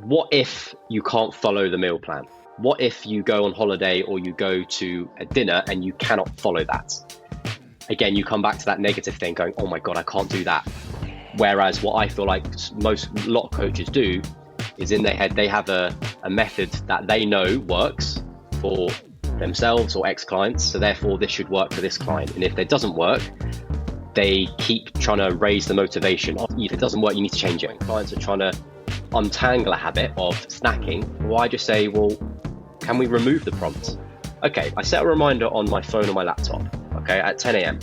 what if you can't follow the meal plan? What if you go on holiday or you go to a dinner and you cannot follow that? Again, you come back to that negative thing going, oh my God, I can't do that. Whereas what I feel like a lot of coaches do is in their head, they have a method that they know works for themselves or ex-clients. So therefore this should work for this client. And if it doesn't work, they keep trying to raise the motivation. If it doesn't work, you need to change it. When clients are trying to untangle a habit of snacking, well, I just say, well, can we remove the prompt? Okay, I set a reminder on my phone or my laptop, okay, at 10 a.m.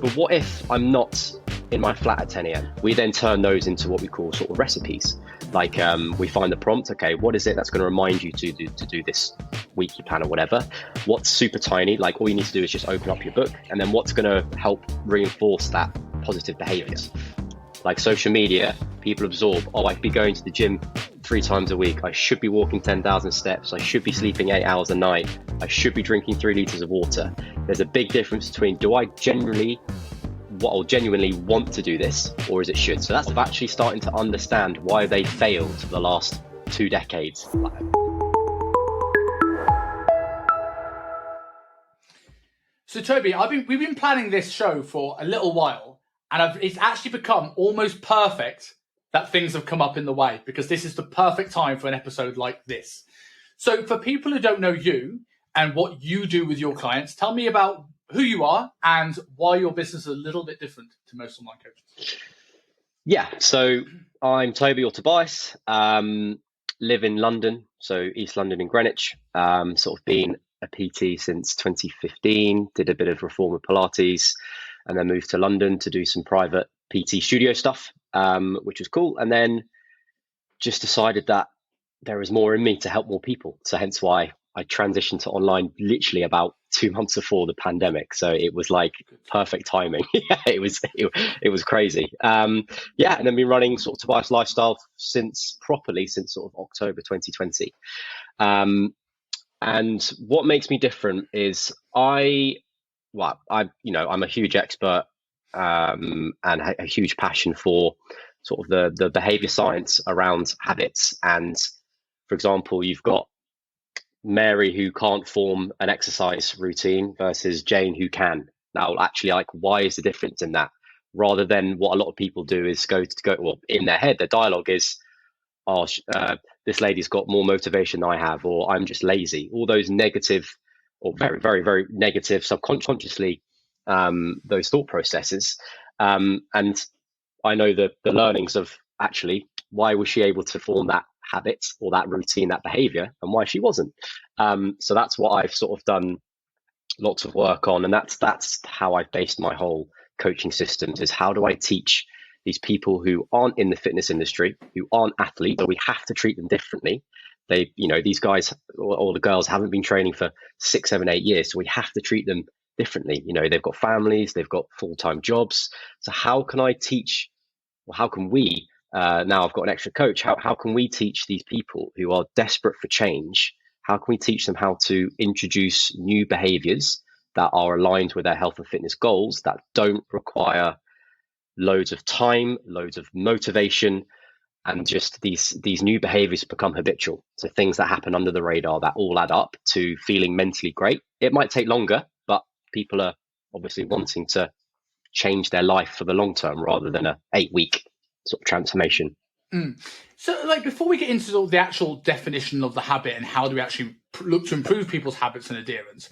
But what if I'm not in my flat at 10 a.m? We then turn those into what we call sort of recipes. Like we find the prompt, okay, what is it that's going to remind you to do this weekly plan or whatever? What's super tiny, like all you need to do is just open up your book, and then what's going to help reinforce that positive behaviors? Like social media, people absorb, oh, I'd be going to the gym 3 times a week. I should be walking 10,000 steps. I should be sleeping 8 hours a night. I should be drinking 3 liters of water. There's a big difference between do I genuinely want to do this, or is it should? So that's actually starting to understand why they failed for the last 2 decades. So Toby, we've been planning this show for a little while, and it's actually become almost perfect that things have come up in the way, because this is the perfect time for an episode like this. So for people who don't know you and what you do with your clients, tell me about who you are and why your business is a little bit different to most online coaches. Yeah, so I'm Toby or Tobias, live in London, so East London in Greenwich, sort of been a PT since 2015, did a bit of reformer Pilates, and then moved to London to do some private PT studio stuff, which was cool. And then just decided that there was more in me to help more people. So hence why I transitioned to online literally about 2 months before the pandemic. So it was like perfect timing. Yeah, it was crazy. And then been running sort of Tobias Lifestyle since sort of October 2020. And what makes me different is I'm a huge expert and a huge passion for sort of the behavior science around habits. And for example, you've got Mary who can't form an exercise routine versus Jane who can. Now, actually, like, why is the difference in that? Rather than what a lot of people do is go, well, in their head, the dialogue is, oh, this lady's got more motivation than I have, or I'm just lazy. All those negative or very, very, very negative subconsciously, those thought processes. And I know the learnings of actually why was she able to form that habit or that routine, that behavior, and why she wasn't. So that's what I've sort of done lots of work on. And that's how I've based my whole coaching systems, is how do I teach these people who aren't in the fitness industry, who aren't athletes, but we have to treat them differently. These guys or the girls haven't been training for 6, 7, 8 years. So we have to treat them differently. They've got families, they've got full-time jobs. So how can I teach, or how can we, now I've got an extra coach, how can we teach these people who are desperate for change? How can we teach them how to introduce new behaviors that are aligned with their health and fitness goals, that don't require loads of time, loads of motivation, and just these new behaviors become habitual. So things that happen under the radar that all add up to feeling mentally great. It might take longer, but people are obviously wanting to change their life for the long term rather than a 8-week sort of transformation. So, like, before we get into sort of the actual definition of the habit and how do we actually look to improve people's habits and adherence,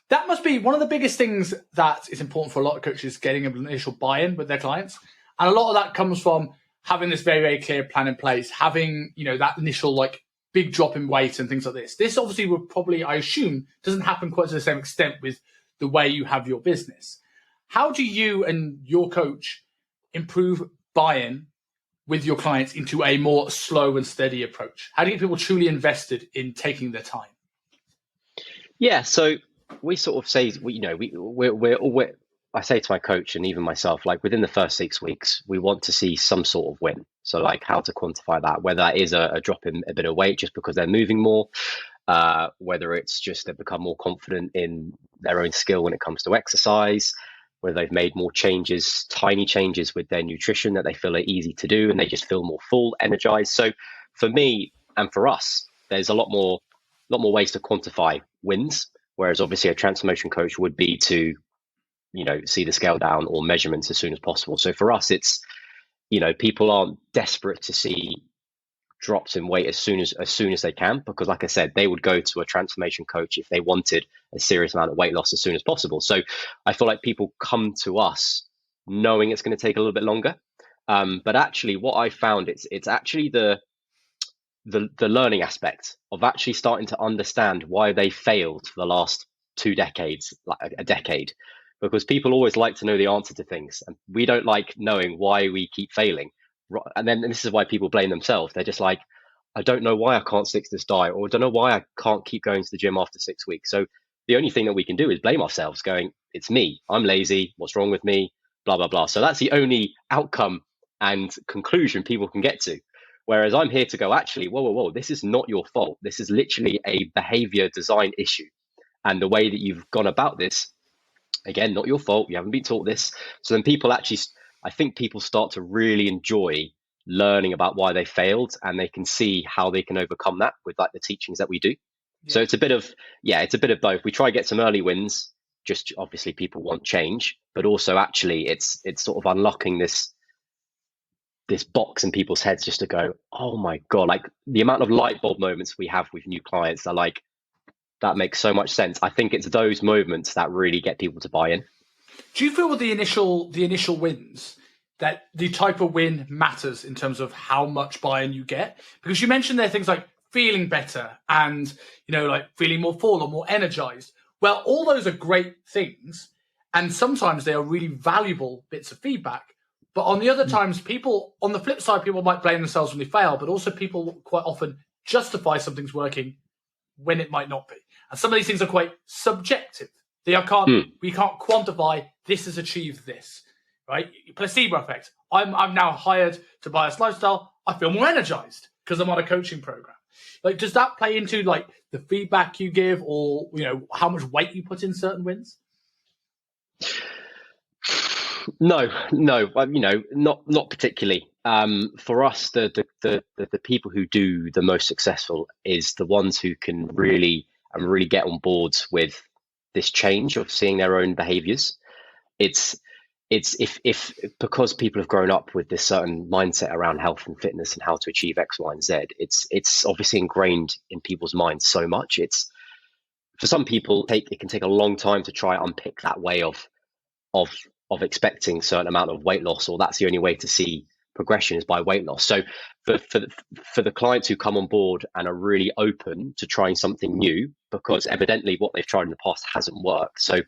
that must be one of the biggest things that is important for a lot of coaches, getting an initial buy-in with their clients. And a lot of that comes from having this very, very clear plan in place, having, that initial like big drop in weight and things like this. This obviously would probably, I assume, doesn't happen quite to the same extent with the way you have your business. How do you and your coach improve buy-in with your clients into a more slow and steady approach? How do you get people truly invested in taking their time? Yeah, so we sort of say, I say to my coach and even myself, like within the first 6 weeks, we want to see some sort of win. So like how to quantify that, whether that is a drop in a bit of weight just because they're moving more, whether it's just they've become more confident in their own skill when it comes to exercise, whether they've made more changes, tiny changes with their nutrition that they feel are easy to do and they just feel more full, energized. So for me and for us, there's a lot more ways to quantify wins. Whereas obviously a transformation coach would be to, see the scale down or measurements as soon as possible. So for us, it's, people aren't desperate to see drops in weight as soon as they can, because like I said, they would go to a transformation coach if they wanted a serious amount of weight loss as soon as possible. So I feel like people come to us knowing it's going to take a little bit longer. But actually what I found, it's actually the learning aspect of actually starting to understand why they failed for the last 2 decades, like a decade, because people always like to know the answer to things, and we don't like knowing why we keep failing. And then this is why people blame themselves. They're just like, I don't know why I can't stick to this diet, or I don't know why I can't keep going to the gym after 6 weeks. So the only thing that we can do is blame ourselves, going, it's me, I'm lazy, what's wrong with me, blah, blah, blah. So that's the only outcome and conclusion people can get to. Whereas I'm here to go, actually, whoa, this is not your fault. This is literally a behavior design issue. And the way that you've gone about this, again, not your fault. You haven't been taught this. So then people actually, I think people start to really enjoy learning about why they failed, and they can see how they can overcome that with like the teachings that we do. Yeah. So it's a bit of both. We try to get some early wins. Just obviously people want change, but also actually it's sort of unlocking this box in people's heads just to go, oh my God, like the amount of light bulb moments we have with new clients are like, that makes so much sense. I think it's those moments that really get people to buy in. Do you feel with the initial wins that the type of win matters in terms of how much buy-in you get? Because you mentioned there things like feeling better and, like feeling more full or more energized. Well, all those are great things. And sometimes they are really valuable bits of feedback. But on the other times, on the flip side, people might blame themselves when they fail, but also people quite often justify something's working when it might not be. And some of these things are quite subjective. We can't quantify this has achieved this, right? Placebo effect. I'm now hired Tobias Lifestyle. I feel more energized because I'm on a coaching program. Like, does that play into like the feedback you give, or how much weight you put in certain wins? No, not particularly. For us, the people who do the most successful is the ones who can really get on board with this change of seeing their own behaviors. It's if because people have grown up with this certain mindset around health and fitness and how to achieve X, Y, and Z. It's obviously ingrained in people's minds so much. It's, for some people, it can take a long time to try and unpick that way of expecting a certain amount of weight loss, or that's the only way to see progression is by weight loss. So for the clients who come on board and are really open to trying something new, because evidently what they've tried in the past hasn't worked. So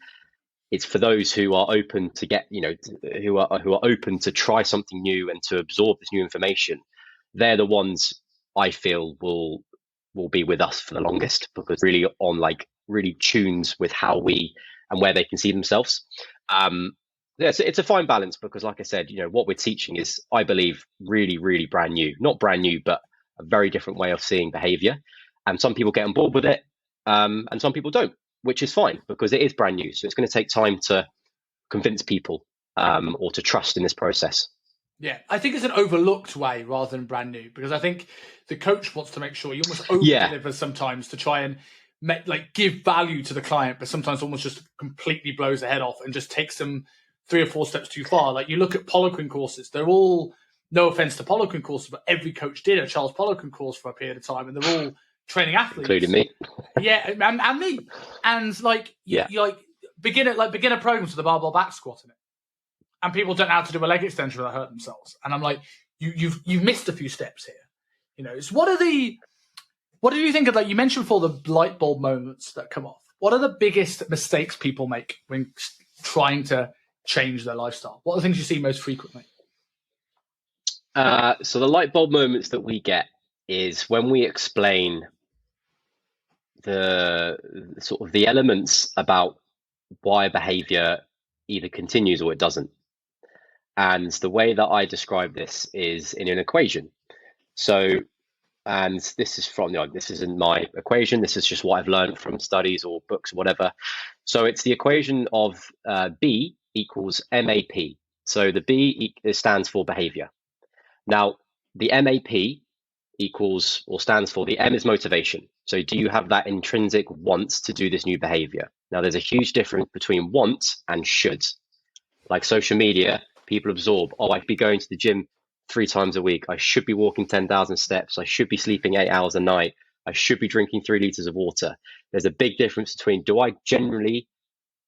it's for those who are open to get, who are open to try something new and to absorb this new information. They're the ones I feel will be with us for the longest, because really tunes with how we and where they can see themselves. It's a fine balance, because like I said, what we're teaching is, I believe, really, really brand new. Not brand new, but a very different way of seeing behavior. And some people get on board with it, and some people don't, which is fine, because it is brand new. So it's going to take time to convince people or to trust in this process. Yeah, I think it's an overlooked way rather than brand new, because I think the coach wants to make sure you almost over-deliver sometimes to try and give value to the client, but sometimes almost just completely blows the head off and just takes them 3 or 4 steps too far. Like, you look at Poliquin courses, they're all, no offense to Poliquin courses, but every coach did a Charles Poliquin course for a period of time, and they're all training athletes, including me. Yeah, and me. And beginner programs with the barbell back squat in it, and people don't know how to do a leg extension without hurt themselves. And I'm like, you've missed a few steps here. It's what do you think of that? You mentioned before the light bulb moments that come off. What are the biggest mistakes people make when trying to change their lifestyle? What are the things you see most frequently? So the light bulb moments that we get is when we explain the sort of the elements about why a behavior either continues or it doesn't. And the way that I describe this is in an equation. So, and this is this isn't my equation. This is just what I've learned from studies or books or whatever. So it's the equation of B equals MAP. So the B stands for behavior. Now, the MAP equals or stands for, the M is motivation. So do you have that intrinsic want to do this new behavior? Now, there's a huge difference between want and should. Like social media, people absorb, oh, I could be going to the gym 3 times a week. I should be walking 10,000 steps. I should be sleeping 8 hours a night. I should be drinking 3 liters of water. There's a big difference between, do I genuinely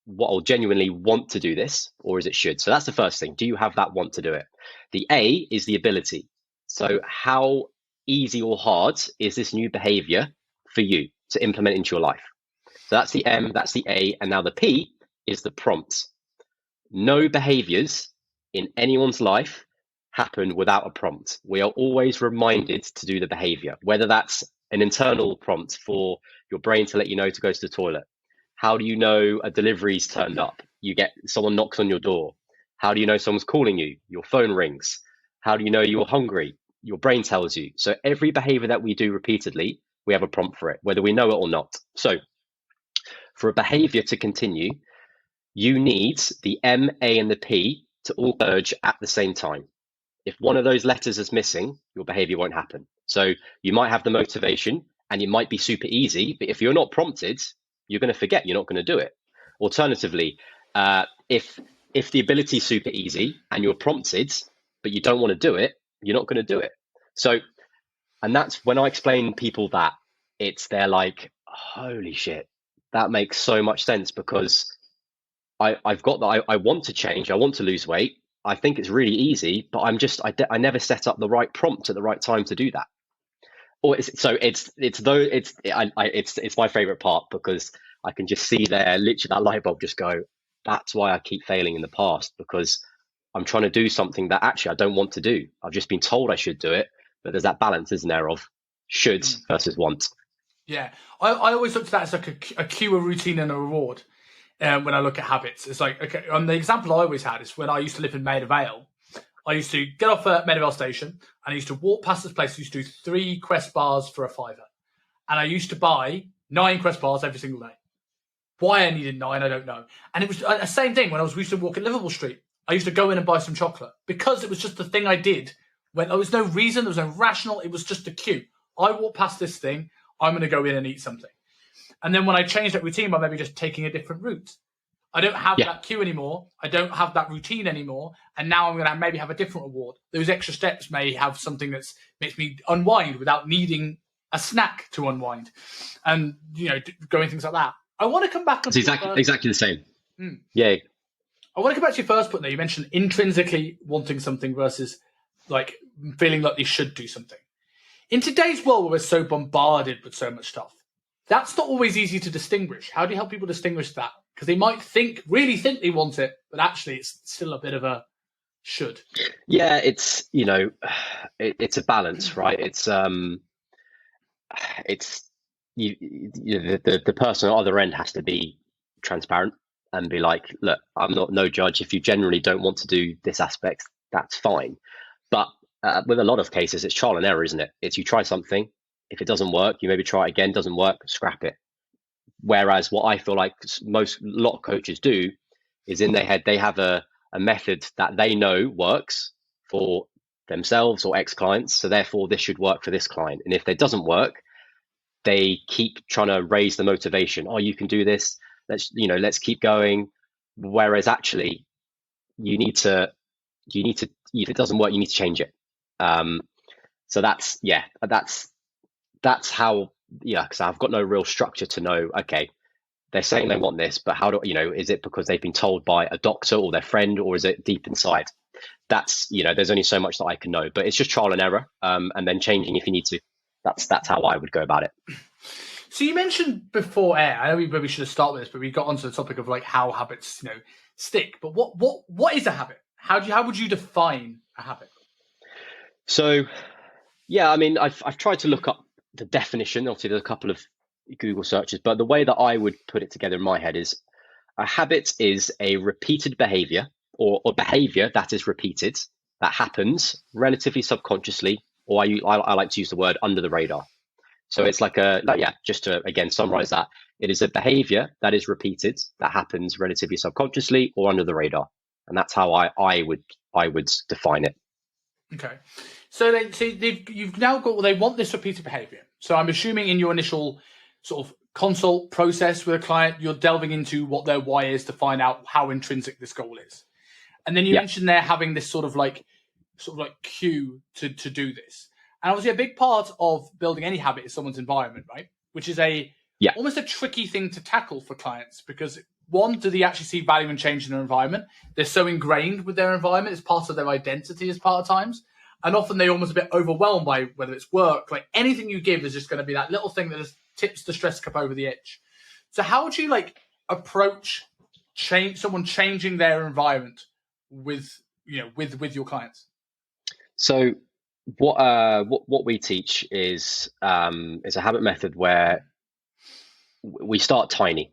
want to do this, or is it should? So that's the first thing. Do you have that want to do it? The A is the ability. So how easy or hard is this new behavior for you to implement into your life? So that's the M, that's the A, and now the P is the prompt. No behaviors in anyone's life happen without a prompt. We are always reminded to do the behavior, whether that's an internal prompt for your brain to let you know to go to the toilet. How do you know a delivery's turned up? You get someone knocks on your door. How do you know someone's calling you? Your phone rings. How do you know you're hungry? Your brain tells you. So every behavior that we do repeatedly, we have a prompt for it, whether we know it or not. So for a behavior to continue, you need the M, A, and the P to all urge at the same time. If one of those letters is missing, your behavior won't happen. So you might have the motivation and it might be super easy, but if you're not prompted, you're going to forget, you're not going to do it. Alternatively, if the ability is super easy and you're prompted, but you don't want to do it, you're not going to do it. So, and that's when I explain people that, they're like, holy shit, that makes so much sense, because I've got that. I want to change. I want to lose weight. I think it's really easy, but I never set up the right prompt at the right time to do that. Or it's my favorite part, because I can just see there, literally that light bulb just go, that's why I keep failing in the past, because I'm trying to do something that actually I don't want to do. I've just been told I should do it, but there's that balance, isn't there, of should versus want. Yeah. I always look at that as like a cue, a routine, and a reward. When I look at habits, it's like, okay, the example I always had is when I used to live in Maida Vale. I used to get off at Maida Vale station and I used to walk past this place. I used to do 3 Quest bars for a £5. And I used to buy 9 Quest bars every single day. Why I needed 9, I don't know. And it was the same thing when I used to walk at Liverpool Street. I used to go in and buy some chocolate, because it was just the thing I did when there was no reason, there was no rational, it was just a cue. I walk past this thing, I'm going to go in and eat something. And then when I changed that routine by maybe just taking a different route, I don't have that cue anymore. I don't have that routine anymore. And now I'm going to maybe have a different reward. Those extra steps may have something that makes me unwind without needing a snack to unwind. And, going things like that. I want to come back. It's exactly the same. Yeah. I want to come back to your first point there. You mentioned intrinsically wanting something versus like feeling like they should do something. In today's world where we're so bombarded with so much stuff, that's not always easy to distinguish. How do you help people distinguish that? Because they might really think they want it, but actually it's still a bit of a should. Yeah, it's it's a balance, right? The person on the other end has to be transparent and be like, look, I'm no judge. If you generally don't want to do this aspect, that's fine. But with a lot of cases, it's trial and error, isn't it? It's you try something. If it doesn't work, you maybe try it again, doesn't work, scrap it. Whereas what I feel like a lot of coaches do is in their head, they have a method that they know works for themselves or ex-clients. So therefore this should work for this client. And if it doesn't work, they keep trying to raise the motivation. Oh, you can do this. Let's keep going. Whereas actually you need to, if it doesn't work, you need to change it. So that's how, because I've got no real structure to know, okay, they're saying they want this, but how is it because they've been told by a doctor or their friend, or is it deep inside? That's, there's only so much that I can know, but it's just trial and error, and then changing if you need to. That's how I would go about it. So you mentioned before air, I know we maybe should have started with this, but we got onto the topic of like how habits, stick. But what is a habit? How would you define a habit? So, yeah, I mean, I've tried to look up the definition. Obviously, there's a couple of Google searches, but the way that I would put it together in my head is a habit is a repeated behavior or behavior that is repeated, that happens relatively subconsciously, or I like to use the word under the radar. So it's just to again summarize that, it is a behavior that is repeated, that happens relatively subconsciously or under the radar, and that's how I would define it. Okay. So you've now got, well, they want this repeated behavior. So I'm assuming in your initial sort of consult process with a client, you're delving into what their why is to find out how intrinsic this goal is. And then you mentioned they're having this sort of like cue to do this. And obviously a big part of building any habit is someone's environment, right? Which is almost a tricky thing to tackle for clients, because one, do they actually see value and change in their environment? They're so ingrained with their environment, it's part of their identity as part of times. And often they're almost a bit overwhelmed by whether it's work, like anything you give is just going to be that little thing that just tips the stress cup over the edge. So how would you approach someone changing their environment with your clients? So what we teach is a habit method where we start tiny,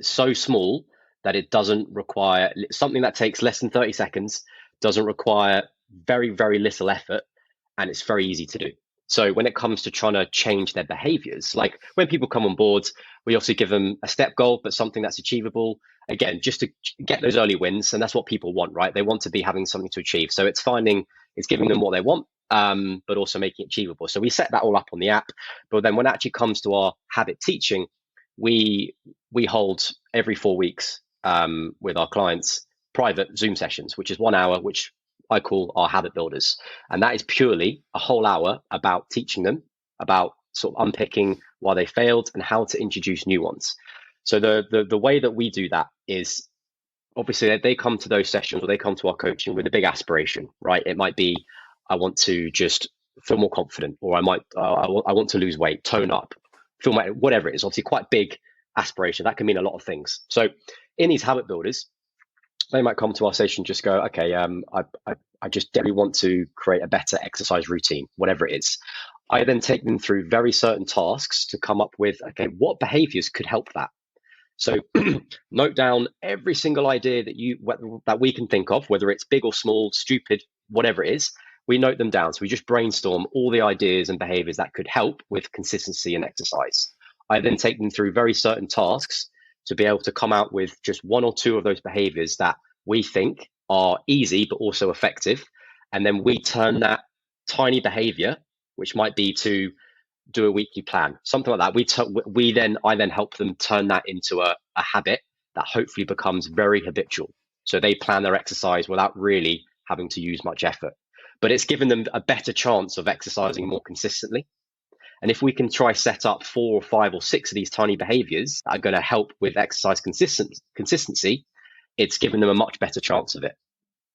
so small that it doesn't require something that takes less than 30 seconds, doesn't require very, very little effort, and it's very easy to do. So when it comes to trying to change their behaviors, like when people come on board, we also give them a step goal, but something that's achievable. Again, just to get those early wins. And that's what people want, right? They want to be having something to achieve. So it's giving them what they want, but also making it achievable. So we set that all up on the app. But then when it actually comes to our habit teaching, we hold every 4 weeks with our clients private Zoom sessions, which is 1 hour, which I call our habit builders. And that is purely a whole hour about teaching them about sort of unpicking why they failed and how to introduce new ones. So the way that we do that is obviously they come to those sessions, or they come to our coaching with a big aspiration, right? It might be, I want to just feel more confident, or I want to lose weight, tone up, whatever it is. Obviously quite big aspiration. That can mean a lot of things. So in these habit builders, they might come to our session, just go, okay, I just really want to create a better exercise routine, whatever it is. I then take them through very certain tasks to come up with, okay, what behaviors could help that? So note down every single idea that we can think of, whether it's big or small, stupid, whatever it is, we note them down. So we just brainstorm all the ideas and behaviors that could help with consistency and exercise. I then take them through very certain tasks to be able to come out with just 1 or 2 of those behaviors that we think are easy but also effective. And then we turn that tiny behavior, which might be to do a weekly plan, something like that. I then help them turn that into a habit that hopefully becomes very habitual. So they plan their exercise without really having to use much effort, but it's given them a better chance of exercising more consistently. And if we can try set up 4 or 5 or 6 of these tiny behaviors that are going to help with exercise consistency, it's given them a much better chance of it.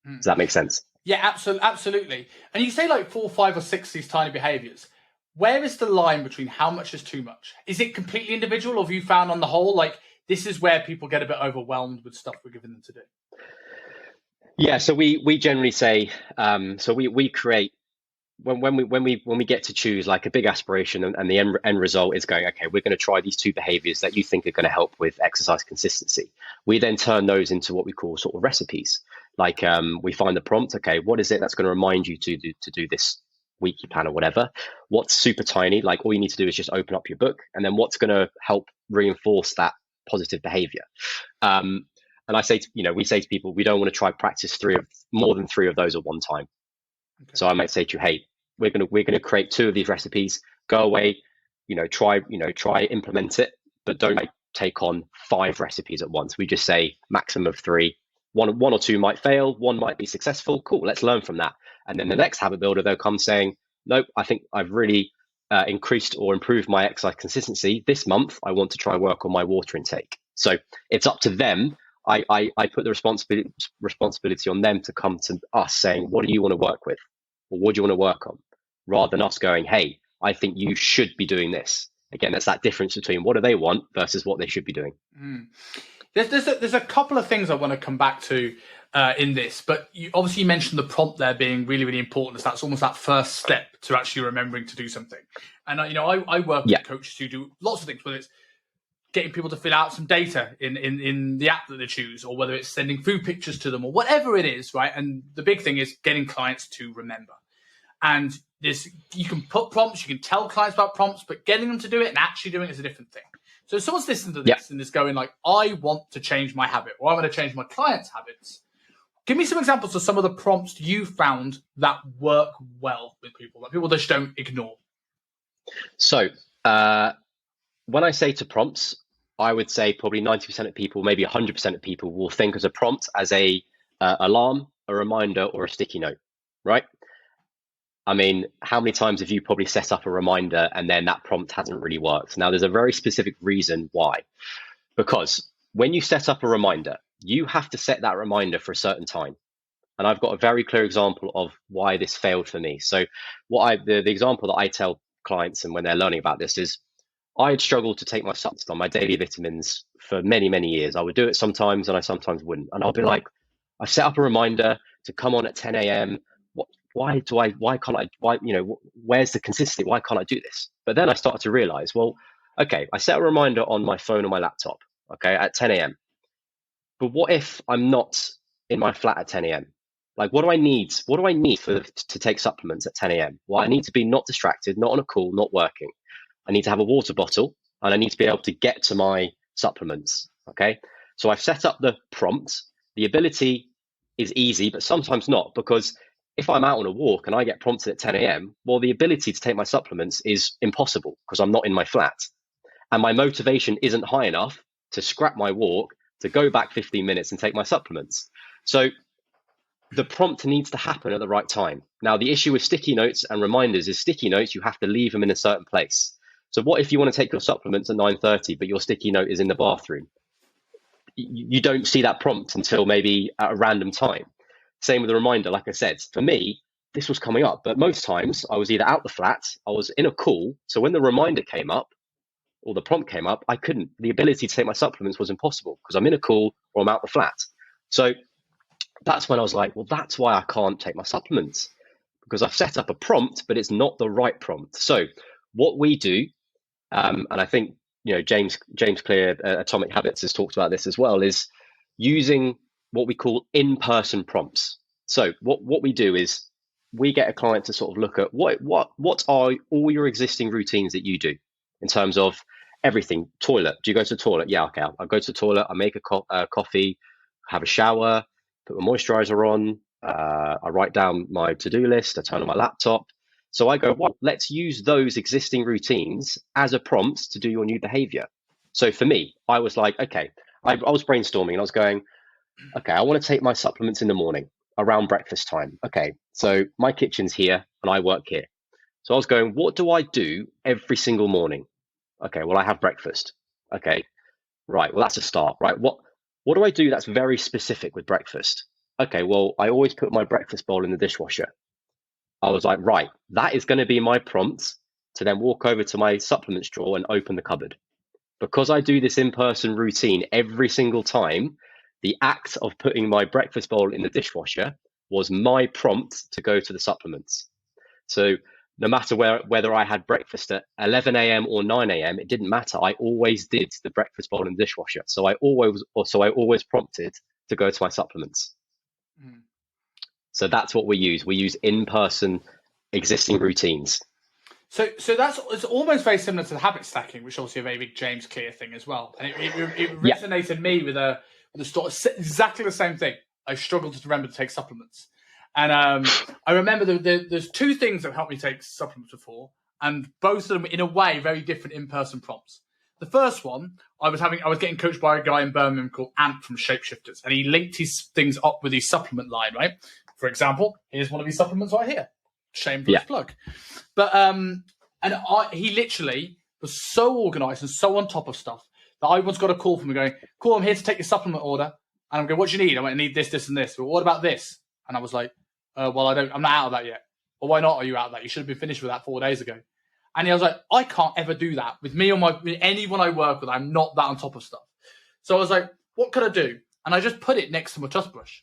Does that make sense? Yeah, absolutely. And you say 4, 5 or 6 of these tiny behaviors. Where is the line between how much is too much? Is it completely individual, or have you found on the whole, this is where people get a bit overwhelmed with stuff we're giving them to do? Yeah, so we generally say, so we create, when we get to choose a big aspiration, and the end result is going, okay, we're going to try these 2 behaviors that you think are going to help with exercise consistency. We then turn those into what we call sort of recipes. We find the prompt, okay, what is it that's going to remind you to do this weekly plan or whatever? What's super tiny, all you need to do is just open up your book, and then what's going to help reinforce that positive behavior. And I say, we say to people, we don't want to try practice more than 3 of those at one time. Okay. So I might say to you, hey, we're going to create 2 of these recipes, go away, try implement it, but don't take on 5 recipes at once. We just say maximum of 3. One or 2 might fail, 1 might be successful. Cool, let's learn from that. And then the next habit builder, they'll come saying, nope, I think I've really increased or improved my exercise consistency. This month, I want to try work on my water intake. So it's up to them. I put the responsibility on them to come to us saying, what do you want to work with? Or what do you want to work on? Rather than us going, hey, I think you should be doing this. Again, that's that difference between what do they want versus what they should be doing. There's a couple of things I want to come back to in this, but you obviously mentioned the prompt there being really, really important. That's almost that first step to actually remembering to do something. And I work with coaches who do lots of things, whether it's getting people to fill out some data in the app that they choose, or whether it's sending food pictures to them, or whatever it is, right? And the big thing is getting clients to remember. And you can put prompts, you can tell clients about prompts, but getting them to do it and actually doing it is a different thing. So if someone's listening to this and is going I want to change my habit, or I want to change my clients' habits, Give me some examples of some of the prompts you found that work well with people, that people just don't ignore. So when I say to prompts, I would say probably 90% of people, maybe 100% of people will think as a prompt as a alarm, a reminder, or a sticky note, right? I mean, how many times have you probably set up a reminder and then that prompt hasn't really worked? Now, there's a very specific reason why. Because when you set up a reminder, you have to set that reminder for a certain time. And I've got a very clear example of why this failed for me. So the example that I tell clients and when they're learning about this is I had struggled to take my supplements on my daily vitamins for many, many years. I would do it sometimes and I sometimes wouldn't. And I'll be like, I've set up a reminder to come on at 10 a.m. Why can't I, where's the consistency? Why can't I do this? But then I started to realize, well, okay, I set a reminder on my phone or my laptop, okay, at 10 a.m. But what if I'm not in my flat at 10 a.m.? Like, what do I need? What do I need to take supplements at 10 a.m.? Well, I need to be not distracted, not on a call, not working. I need to have a water bottle and I need to be able to get to my supplements, okay? So I've set up the prompt. The ability is easy, but sometimes not, because if I'm out on a walk and I get prompted at 10 a.m., well, the ability to take my supplements is impossible because I'm not in my flat. And my motivation isn't high enough to scrap my walk, to go back 15 minutes and take my supplements. So the prompt needs to happen at the right time. Now, the issue with sticky notes and reminders is sticky notes, you have to leave them in a certain place. So what if you want to take your supplements at 9:30, but your sticky note is in the bathroom? You don't see that prompt until maybe at a random time. Same with the reminder. Like I said, for me, this was coming up, but most times I was either out the flat, I was in a call. So when the reminder came up or the prompt came up, I couldn't. The ability to take my supplements was impossible because I'm in a call or I'm out the flat. So that's when I was like, well, that's why I can't take my supplements, because I've set up a prompt, but it's not the right prompt. So what we do, and I think James Clear, Atomic Habits, has talked about this as well, is using what we call in-person prompts. So what we do is we get a client to sort of look at what are all your existing routines that you do in terms of everything. Toilet. Do you go to the toilet? Yeah, okay. I'll go to the toilet. I make a coffee, have a shower, put my moisturizer on. I write down my to-do list. I turn on my laptop. So I go, well, let's use those existing routines as a prompt to do your new behavior. So for me, I was like, okay, I was brainstorming and I was going, okay, I want to take my supplements in the morning around breakfast time. Okay, so my kitchen's here and I work here. So I was going, what do I do every single morning? Okay, well, I have breakfast. Okay, right, well, that's a start, right? What do I do that's very specific with breakfast? Okay, well, I always put my breakfast bowl in the dishwasher. I was like, right, that is going to be my prompt to then walk over to my supplements drawer and open the cupboard. Because I do this in-person routine every single time, the act of putting my breakfast bowl in the dishwasher was my prompt to go to the supplements. So no matter whether I had breakfast at 11 a.m. or 9 a.m., it didn't matter. I always did the breakfast bowl in the dishwasher. So I always prompted to go to my supplements. Mm. So that's what we use. We use in-person existing routines. So it's almost very similar to the habit stacking, which is obviously a very big James Clear thing as well. And it resonated me with the exactly the same thing. I struggled to remember to take supplements. And I remember there's two things that helped me take supplements before, and both of them, in a way, very different in-person prompts. The first one, I was getting coached by a guy in Birmingham called Ant from Shapeshifters, and he linked his things up with his supplement line, right? For example, here's one of his supplements right here. Shameless plug. But he literally was so organised and so on top of stuff that I once got a call from him going, cool, I'm here to take your supplement order. And I'm going, what do you need? I went, I need this, this, and this. But what about this? And I was like, well, I'm not out of that yet. Well, why not are you out of that? You should have been finished with that 4 days ago. And he was like, I can't ever do that. With me or with anyone I work with, I'm not that on top of stuff. So I was like, what could I do? And I just put it next to my toothbrush.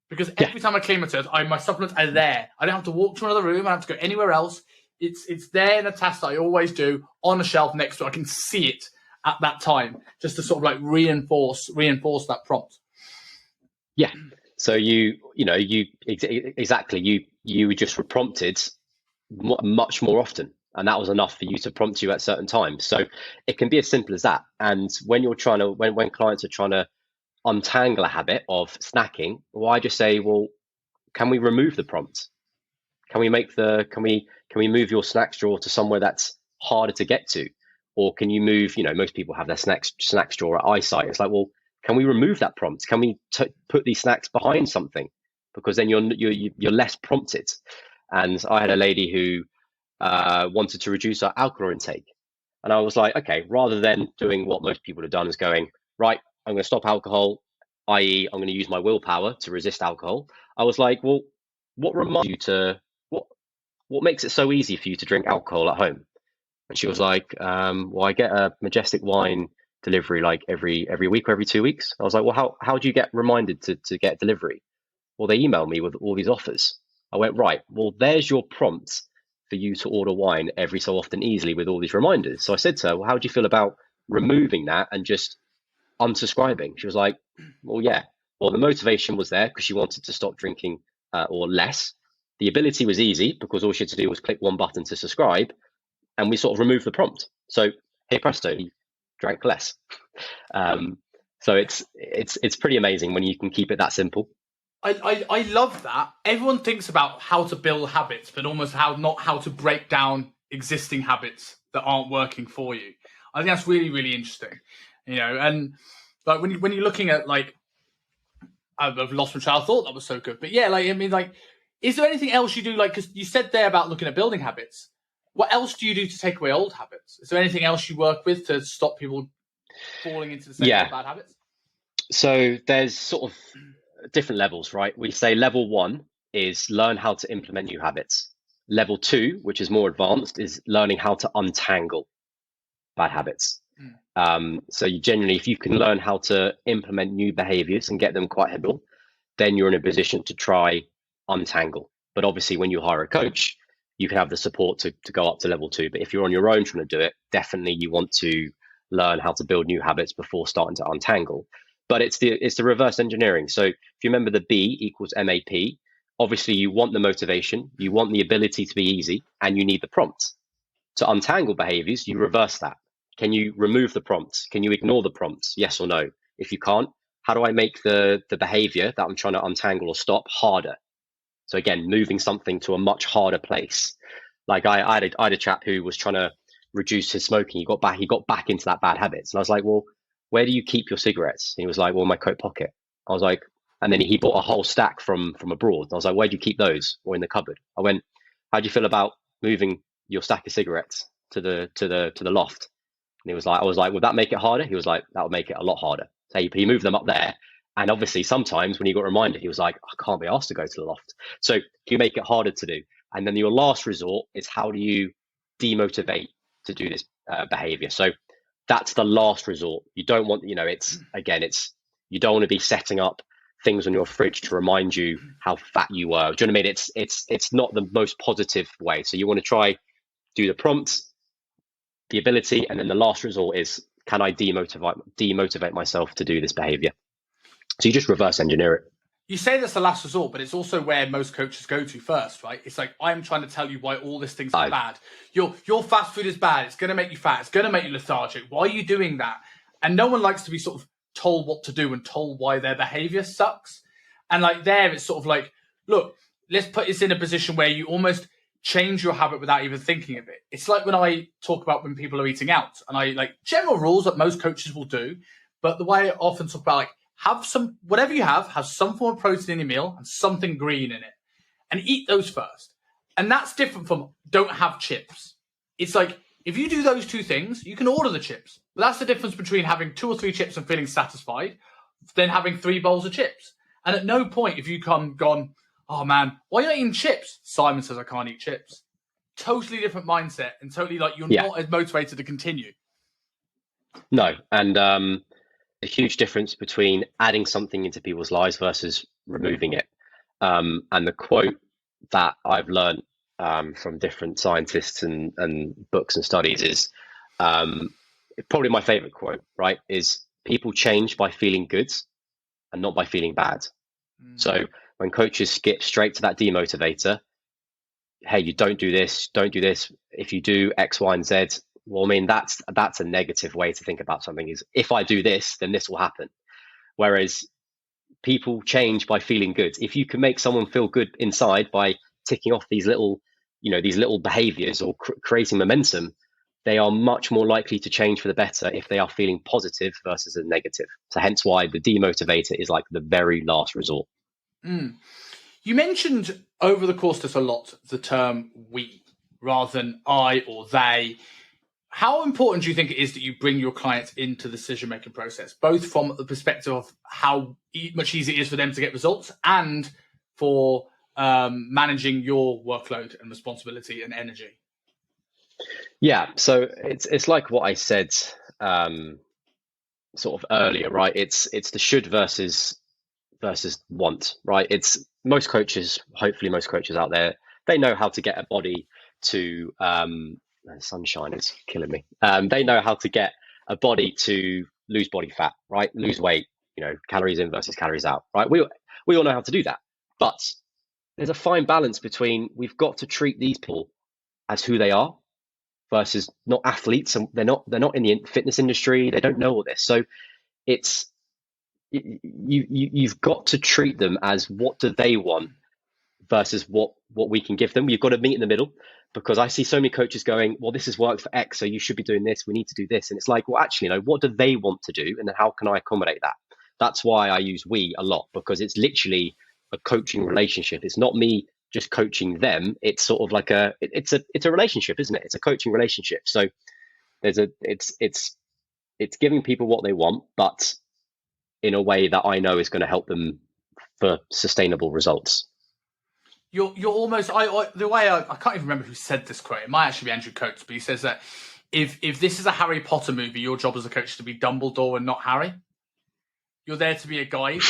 Because every time I clean my teeth, my supplements are there. I don't have to walk to another room. I don't have to go anywhere else. It's there in a task that I always do on a shelf next to it. I can see it at that time, just to sort of like reinforce that prompt. Yeah. So you just were prompted much more often, and that was enough for you to prompt you at certain times. So it can be as simple as that. And when you're when clients are trying to untangle a habit of snacking, well, I just say, well, can we remove the prompt? Can we move your snacks drawer to somewhere that's harder to get to? Or can you move, most people have their snacks drawer at eyesight. It's like, well, can we remove that prompt? Can we put these snacks behind something? Because then you're less prompted. And I had a lady who wanted to reduce her alcohol intake. And I was like, okay, rather than doing what most people have done is going, right, I'm going to stop alcohol, i.e., I'm going to use my willpower to resist alcohol. I was like, well, what reminds you what makes it so easy for you to drink alcohol at home? And she was like, well, I get a Majestic wine delivery like every week or every 2 weeks. I was like, well, how do you get reminded to get delivery? Well, they email me with all these offers. I went, right, well, there's your prompt for you to order wine every so often easily with all these reminders. So I said to her, well, how do you feel about removing that and just unsubscribing? She was like, well, yeah. Well, the motivation was there because she wanted to stop drinking or less. The ability was easy because all she had to do was click one button to subscribe, and we sort of removed the prompt. So, hey presto, he drank less. So it's pretty amazing when you can keep it that simple. I love that. Everyone thinks about how to build habits, but almost not how to break down existing habits that aren't working for you. I think that's really, really interesting. And like when you're looking at like, I've lost my train of thought. That was so good. But yeah, is there anything else you do? Like, because you said there about looking at building habits. What else do you do to take away old habits? Is there anything else you work with to stop people falling into the same bad habits? So there's sort of different levels, right? We say level 1 is learn how to implement new habits. Level 2, which is more advanced, is learning how to untangle bad habits. So you generally, if you can learn how to implement new behaviors and get them quite habitual, then you're in a position to try untangle. But obviously when you hire a coach, you can have the support to go up to level 2. But if you're on your own trying to do it, definitely you want to learn how to build new habits before starting to untangle. But it's the reverse engineering. So if you remember the B equals MAP, obviously you want the motivation, you want the ability to be easy, and you need the prompt. To untangle behaviors, you reverse that. Can you remove the prompts? Can you ignore the prompts? Yes or no? If you can't, how do I make the behavior that I'm trying to untangle or stop harder? So again, moving something to a much harder place. Like I had a chap who was trying to reduce his smoking. He got back into that bad habits. And I was like, well, where do you keep your cigarettes? And he was like, well, in my coat pocket. I was like, and then he bought a whole stack from abroad. And I was like, where do you keep those? Or in the cupboard? I went, how do you feel about moving your stack of cigarettes to the loft? And I was like, would that make it harder? He was like, that would make it a lot harder. So he moved them up there. And obviously sometimes when he got reminded, he was like, I can't be asked to go to the loft. So you make it harder to do. And then your last resort is how do you demotivate to do this behavior? So that's the last resort. You don't want, you don't want to be setting up things on your fridge to remind you how fat you were. Do you know what I mean? It's not the most positive way. So you want to try do the prompts, the ability, and then the last resort is, can I demotivate myself to do this behavior? So you just reverse engineer it. You say that's the last resort, but it's also where most coaches go to first, right? It's like, I'm trying to tell you why all this thing's bad. Your fast food is bad. It's going to make you fat. It's going to make you lethargic. Why are you doing that? And no one likes to be sort of told what to do and told why their behavior sucks. And like there, it's sort of like, look, let's put this in a position where you almost change your habit without even thinking of it. It's like when I talk about when people are eating out, and I like general rules that most coaches will do, but the way I often talk about, like, have some, whatever you have some form of protein in your meal and something green in it, and eat those first. And that's different from don't have chips. It's like, if you do those two things, you can order the chips. But that's the difference between having 2 or 3 chips and feeling satisfied than having 3 bowls of chips. And at no point have you gone, oh man, why are you not eating chips? Simon says I can't eat chips. Totally different mindset, and totally like you're not as motivated to continue. No, and a huge difference between adding something into people's lives versus removing it. And the quote that I've learned from different scientists and books and studies is probably my favorite quote, right? Is people change by feeling good and not by feeling bad. So when coaches skip straight to that demotivator, hey, you don't do this. If you do X, Y, and Z, well, I mean, that's a negative way to think about something, is if I do this, then this will happen. Whereas people change by feeling good. If you can make someone feel good inside by ticking off these little, these little behaviors or creating momentum, they are much more likely to change for the better if they are feeling positive versus a negative. So hence why the demotivator is like the very last resort. You mentioned over the course of this a lot the term we rather than I or they. How important do you think it is that you bring your clients into the decision-making process, both from the perspective of how much easier it is for them to get results and for managing your workload and responsibility and energy? Yeah, so it's like what I said sort of earlier, right? It's the should versus want, right? It's hopefully most coaches out there, they know how to get a body to the sunshine is killing me. They know how to get a body to lose body fat, right? Lose weight, calories in versus calories out, right? We all know how to do that, but there's a fine balance between we've got to treat these people as who they are versus not athletes, and they're not in the fitness industry. They don't know all this, so it's you've got to treat them as what do they want versus what we can give them. You've got to meet in the middle, because I see so many coaches going, well, this has worked for X, so you should be doing this. We need to do this. And it's like, well, actually, what do they want to do? And then how can I accommodate that? That's why I use we a lot, because it's literally a coaching relationship. It's not me just coaching them. It's sort of like it's a relationship, isn't it? It's a coaching relationship. So it's giving people what they want, but in a way that I know is going to help them for sustainable results. You're almost the way I can't even remember who said this quote. It might actually be Andrew Coates, but he says that if this is a Harry Potter movie, your job as a coach is to be Dumbledore and not Harry. You're there to be a guide.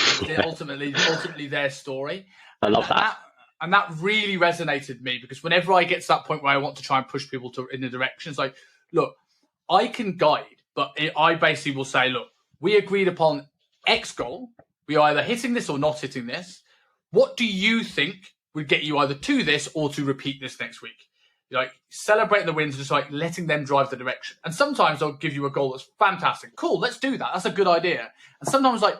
ultimately their story. I love that. And that really resonated with me, because whenever I get to that point where I want to try and push people in the direction, it's like, look, I can guide, but I basically will say, look, we agreed upon X goal. We are either hitting this or not hitting this. What do you think would get you either to this or to repeat this next week? Like celebrating the wins, just like letting them drive the direction. And sometimes they'll give you a goal that's fantastic. Cool, let's do that. That's a good idea. And sometimes like,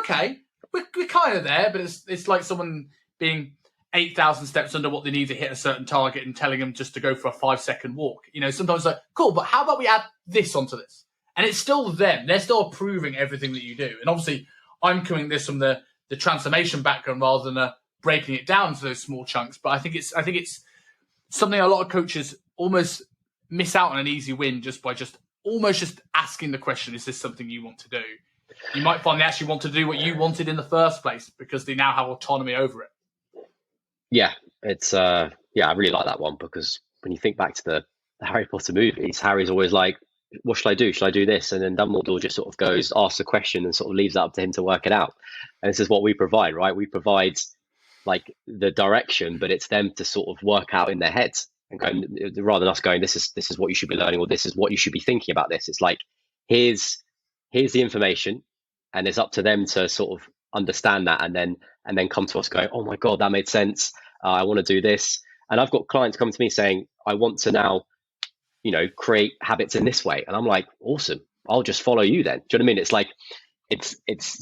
okay, we're kind of there, but it's like someone being 8,000 steps under what they need to hit a certain target and telling them just to go for a 5-second walk. Sometimes like, cool, but how about we add this onto this? And it's still them. They're still approving everything that you do. And obviously, I'm coming this from the transformation background rather than breaking it down to those small chunks. But I think it's something a lot of coaches almost miss out on an easy win just by almost asking the question, is this something you want to do? You might find they actually want to do what you wanted in the first place because they now have autonomy over it. Yeah, it's I really like that one, because when you think back to the Harry Potter movies, Harry's always like, what should I do? Should I do this? And then Dumbledore just sort of goes, asks a question and sort of leaves that up to him to work it out. And this is what we provide, right? We provide like the direction, but it's them to sort of work out in their heads and going, rather than us going, this is what you should be learning, or this is what you should be thinking about this. It's like, here's the information, and it's up to them to sort of understand that and then come to us going, oh my God, that made sense. I want to do this. And I've got clients come to me saying, I want to now, create habits in this way. And I'm like, awesome, I'll just follow you then. Do you know what I mean? It's like, it's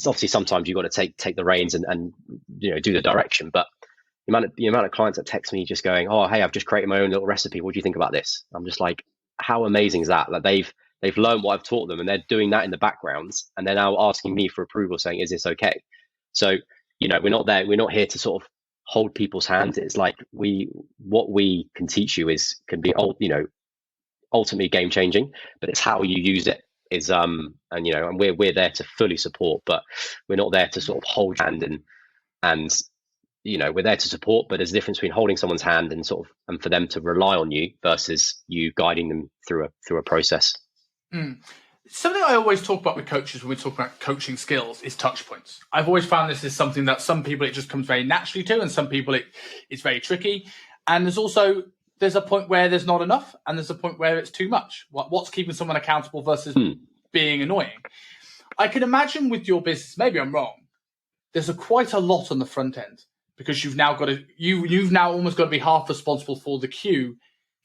obviously sometimes you've got to take the reins and do the direction. But the amount of clients that text me just going, oh, hey, I've just created my own little recipe. What do you think about this? I'm just like, how amazing is that? Like they've learned what I've taught them, and they're doing that in the background, and they're now asking me for approval, saying, is this okay? So, we're not there. We're not here to sort of hold people's hands. It's like what we can teach you can be ultimately game changing, but it's how you use it is and we're there to fully support, but we're not there to sort of hold your hand and we're there to support, but there's a difference between holding someone's hand and for them to rely on you versus you guiding them through a process. Something I always talk about with coaches when we talk about coaching skills is touch points. I've always found this is something that some people it just comes very naturally to, and some people it's very tricky. And there's a point where there's not enough, and there's a point where it's too much. What's keeping someone accountable versus being annoying? I can imagine with your business, maybe I'm wrong, there's quite a lot on the front end, because you've now almost got to be half responsible for the queue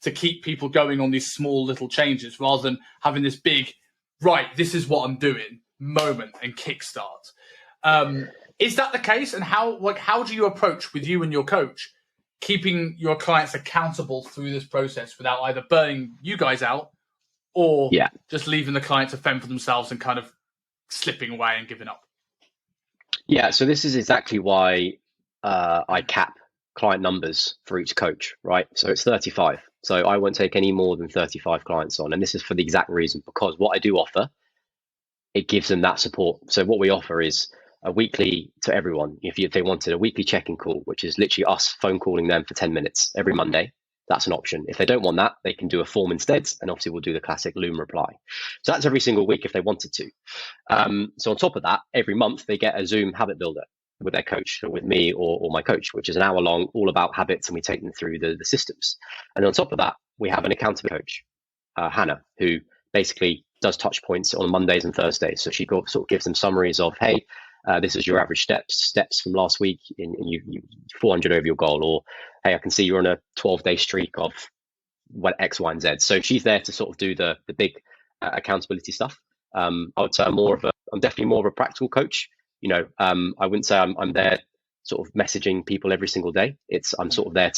to keep people going on these small little changes, rather than having this big, right, this is what I'm doing moment and kickstart. Is that the case? And how do you approach with you and your coach keeping your clients accountable through this process without either burning you guys out or just leaving the client to fend for themselves and kind of slipping away and giving up? Yeah, so this is exactly why I cap client numbers for each coach, right? So it's 35. So I won't take any more than 35 clients on. And this is for the exact reason, because what I do offer, it gives them that support. So what we offer is a weekly to everyone. If they wanted a weekly check-in call, which is literally us phone calling them for 10 minutes every Monday, that's an option. If they don't want that, they can do a form instead. And obviously we'll do the classic Loom reply. So that's every single week if they wanted to. So on top of that, every month they get a Zoom habit builder with their coach or with me or my coach, which is an hour long, all about habits, and we take them through the systems. And on top of that, we have an accountability coach, Hannah, who basically does touch points on Mondays and Thursdays. So she sort of gives them summaries of, hey, this is your average steps from last week, and you 400 over your goal, or hey, I can see you're on a 12-day streak of what X, Y, and Z. So she's there to sort of do the big accountability stuff. I would say I'm definitely more of a practical coach. I wouldn't say I'm there sort of messaging people every single day. I'm sort of there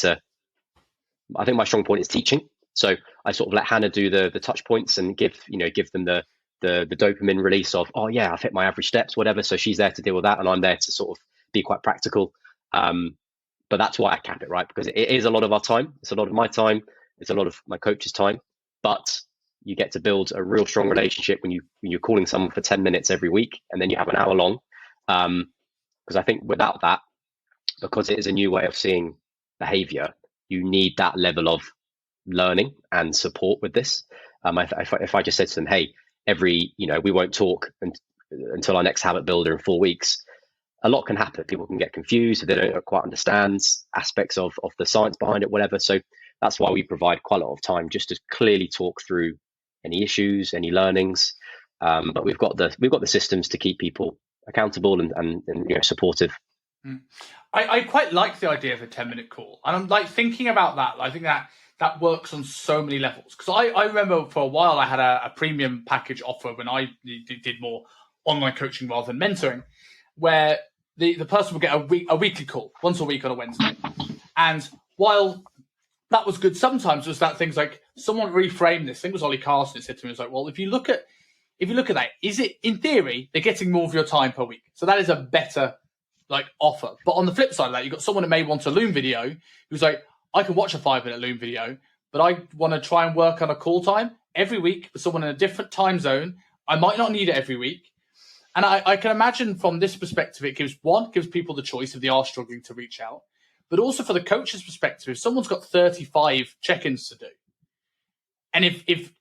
I think my strong point is teaching. So I sort of let Hannah do the touch points and give them the dopamine release of, oh yeah, I've hit my average steps, whatever. So she's there to deal with that, and I'm there to sort of be quite practical. But that's why I cap it, right? Because it is a lot of our time. It's a lot of my time. It's a lot of my coach's time. But you get to build a real strong relationship when you're calling someone for 10 minutes every week, and then you have an hour long. Because I think without that, because it is a new way of seeing behavior, you need that level of learning and support with this. If I just said to them, hey, we won't talk until our next habit builder in 4 weeks, a lot can happen. People can get confused if they don't quite understand aspects of the science behind it, whatever. So that's why we provide quite a lot of time just to clearly talk through any issues, any learnings. But we've got the systems to keep people accountable and supportive. I quite like the idea of a 10-minute call, and I'm like thinking about that. I think that works on so many levels, because I remember for a while I had a premium package offer when I did more online coaching rather than mentoring, where the person would get a weekly call once a week on a Wednesday. And while that was good, sometimes it was that things like someone reframed this. I think it was Ollie Carson. It said to me, it was like, well, if you look at that, is it in theory they're getting more of your time per week? So that is a better offer. But on the flip side of that, you've got someone who may want a Loom video who's like, I can watch a 5-minute Loom video, but I want to try and work on a call time every week with someone in a different time zone. I might not need it every week. And I can imagine from this perspective, it gives people the choice if they are struggling to reach out, but also for the coach's perspective, if someone's got 35 check-ins to do, and if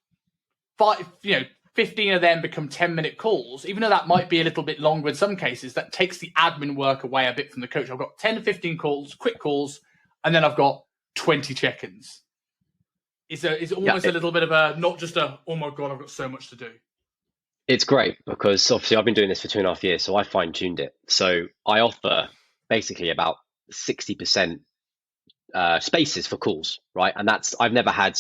15 of them become 10-minute calls, even though that might be a little bit longer in some cases, that takes the admin work away a bit from the coach. I've got 10 to 15 calls, quick calls, and then I've got 20 check-ins. It's almost a little bit of a, not just a, oh my God, I've got so much to do. It's great because obviously I've been doing this for 2.5 years, so I fine-tuned it. So I offer basically about 60% spaces for calls, right? And I've never had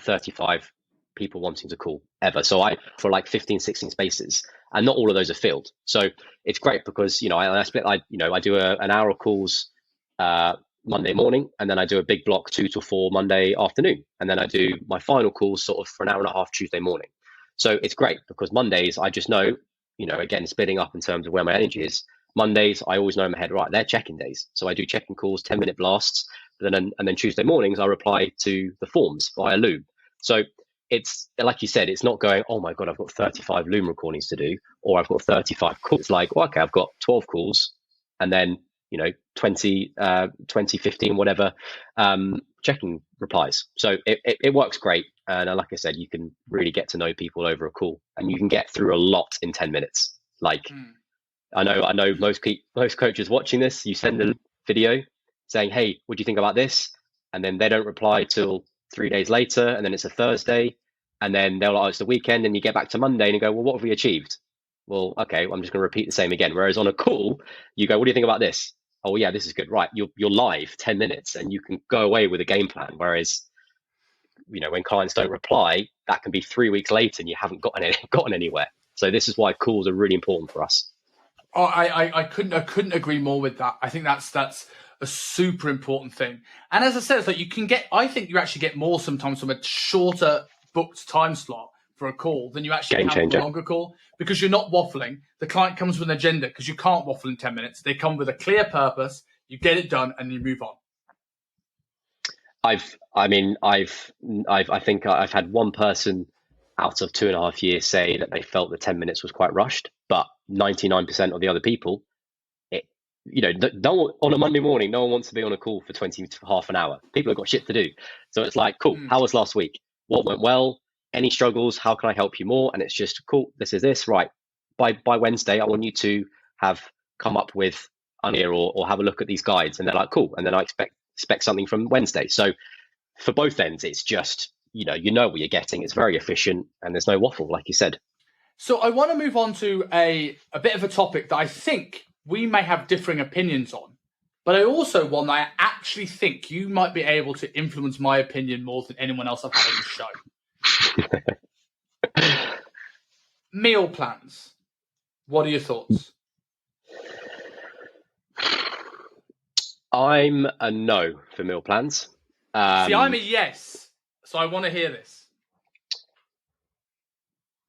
35 people wanting to call ever. So I for 15, 16 spaces, and not all of those are filled. So it's great because I split. I do an hour of calls Monday morning, and then I do a big block 2 to 4 Monday afternoon, and then I do my final calls sort of for an hour and a half Tuesday morning. So it's great because Mondays I just know, again, splitting up in terms of where my energy is. Mondays I always know in my head, right, they're check-in days. So I do check-in calls, 10-minute blasts, and then Tuesday mornings I reply to the forms via Loom. So it's like you said, it's not going, oh my God, I've got 35 Loom recordings to do, or I've got 35 calls. It's like, okay, I've got 12 calls, and then 20, 15, whatever, checking replies. So it works great. And like I said, you can really get to know people over a call, and you can get through a lot in 10 minutes. I know most coaches watching this, you send a video saying, hey, what do you think about this? And then they don't reply till 3 days later. And then it's a Thursday, and then they'll it's the weekend, and you get back to Monday and you go, well, what have we achieved? Well, okay, I'm just going to repeat the same again. Whereas on a call, you go, what do you think about this? Oh yeah, this is good. Right. You're live 10 minutes and you can go away with a game plan. Whereas, when clients don't reply, that can be 3 weeks later and you haven't gotten anywhere. So this is why calls are really important for us. Oh, I couldn't agree more with that. I think that's a super important thing. And as I said, it's like I think you actually get more sometimes from a shorter booked time slot for a call than you actually Game can for changer. a longer call, because you're not waffling. The client comes with an agenda, because you can't waffle in 10 minutes. They come with a clear purpose. You get it done and you move on. I think I've had one person out of 2.5 years say that they felt the 10 minutes was quite rushed, but 99% of the other people, no one, on a Monday morning, no one wants to be on a call for 20 to half an hour. People have got shit to do. So it's like, cool, how was last week? What went well? Any struggles? How can I help you more? And it's just, cool, this is this, right? By Wednesday, I want you to have come up with or have a look at these guides. And they're like, cool. And then I expect something from Wednesday. So for both ends, it's just, you know what you're getting. It's very efficient and there's no waffle, like you said. So I want to move on to a bit of a topic that I think we may have differing opinions on, but I also one that I actually think you might be able to influence my opinion more than anyone else I've had on the show. Meal plans. What are your thoughts? I'm a no for meal plans. See, I'm a yes, so I want to hear this.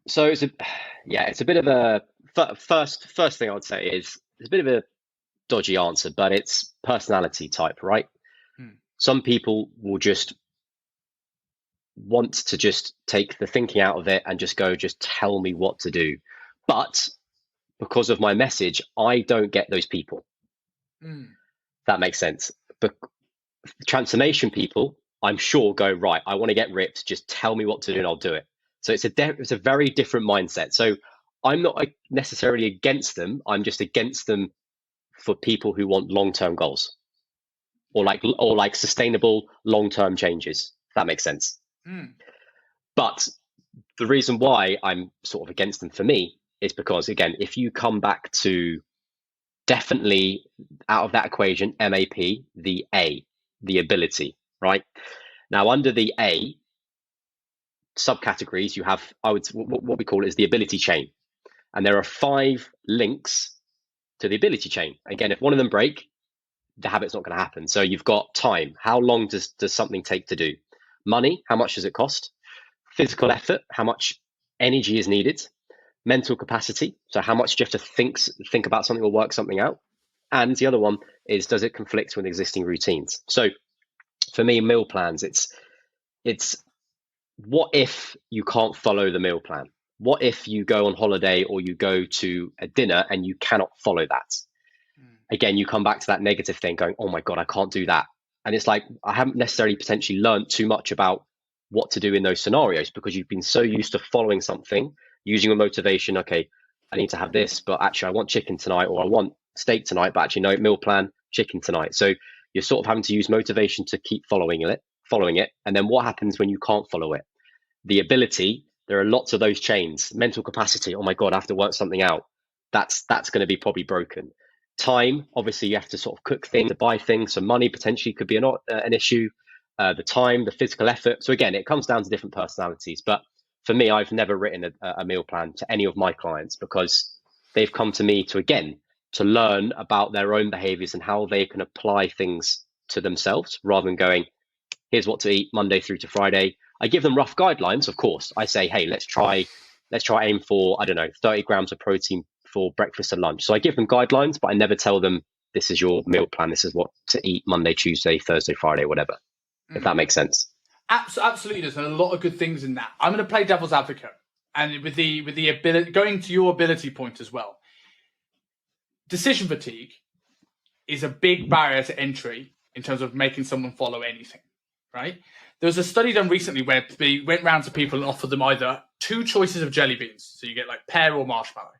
So it's a bit of a first thing I would say is it's a bit of a dodgy answer, but it's personality type, right? Some people will just want to just take the thinking out of it and just tell me what to do. But because of my message, I don't get those people. That makes sense. But transformation people, I'm sure, go, right, I want to get ripped, just tell me what to do and I'll do it. So it's a very different mindset. So I'm not necessarily against them. I'm just against them for people who want long-term goals or like sustainable long-term changes. If that makes sense. But the reason why I'm sort of against them for me is because, again, if you come back to definitely out of that equation, MAP, the A, the ability, right? Now, under the A subcategories, you have, what we call it is the ability chain. And there are 5 links to the ability chain. Again, if one of them break, the habit's not going to happen. So you've got time. How long does something take to do? Money, how much does it cost? Physical effort, how much energy is needed? Mental capacity, so how much do you have to think about something or work something out? And the other one is, does it conflict with existing routines? So for me, meal plans, it's what if you can't follow the meal plan? What if you go on holiday or you go to a dinner and you cannot follow that? Again, you come back to that negative thing going, oh my God, I can't do that. And it's like, I haven't necessarily potentially learned too much about what to do in those scenarios because you've been so used to following something, using a motivation. Okay, I need to have this, but actually I want chicken tonight, or I want steak tonight, but actually no, meal plan, chicken tonight. So you're sort of having to use motivation to keep following it. And then what happens when you can't follow it? The ability, there are lots of those chains. Mental capacity, oh my God, I have to work something out. That's going to be probably broken. Time, obviously you have to sort of cook things, to buy things. So money potentially could be an issue. The time, the physical effort. So again, it comes down to different personalities. But for me, I've never written a meal plan to any of my clients because they've come to me to learn about their own behaviors and how they can apply things to themselves rather than going, here's what to eat Monday through to Friday. I give them rough guidelines, of course. I say, hey, let's try aim for, 30 grams of protein for breakfast and lunch. So I give them guidelines, but I never tell them this is your meal plan. This is what to eat Monday, Tuesday, Thursday, Friday, whatever. If that makes sense. Absolutely does. And a lot of good things in that. I'm going to play devil's advocate. And with the ability, going to your ability point as well. Decision fatigue is a big barrier to entry in terms of making someone follow anything, right? There was a study done recently where they went round to people and offered them either 2 choices of jelly beans. So you get like pear or marshmallow.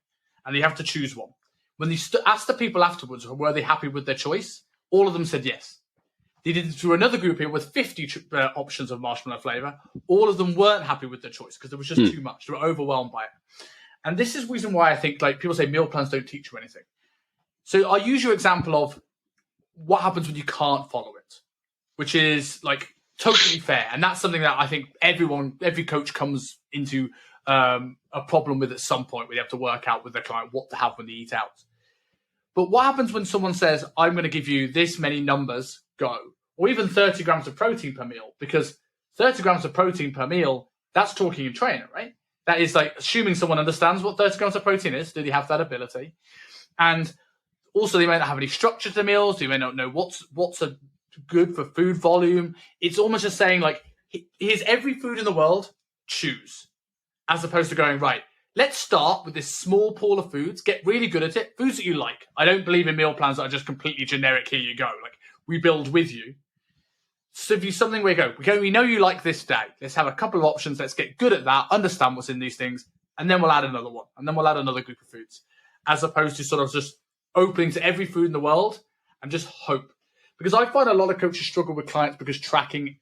And you have to choose one. When they asked the people afterwards, were they happy with their choice? All of them said yes. They did it through another group here with 50 options of marshmallow flavor. All of them weren't happy with their choice because there was just too much. They were overwhelmed by it. And this is the reason why I think like people say meal plans don't teach you anything. So I'll use your example of what happens when you can't follow it, which is like totally fair. And that's something that I think every coach comes into a problem with at some point where you have to work out with their client what to have when they eat out. But what happens when someone says, I'm going to give you this many numbers, go, or even 30 grams of protein per meal? Because 30 grams of protein per meal, that's talking in trainer, right? That is like assuming someone understands what 30 grams of protein is. Do they have that ability? And also, they may not have any structure to meals. They may not know what's a good for food volume. It's almost just saying, like, here's every food in the world, choose. As opposed to going, right, let's start with this small pool of foods, get really good at it, foods that you like. I don't believe in meal plans that are just completely generic, here you go. Like, we build with you. So if you something where you go, we know you like this day. Let's have a couple of options. Let's get good at that, understand what's in these things, and then we'll add another one. And then we'll add another group of foods. As opposed to sort of just opening to every food in the world and just hope. Because I find a lot of coaches struggle with clients because tracking,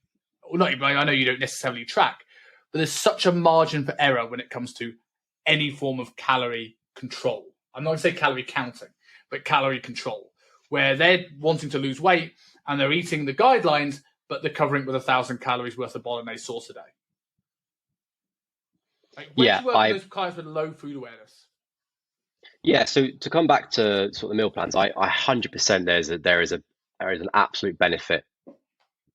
well, not even, I know you don't necessarily track, but there's such a margin for error when it comes to any form of calorie control. I'm not going to say calorie counting, but calorie control, where they're wanting to lose weight and they're eating the guidelines, but they're covering it with 1,000 calories worth of bolognese sauce a day. Like, when do you work with those clients with low food awareness? Yeah, so to come back to sort of the meal plans, I 100% there is an absolute benefit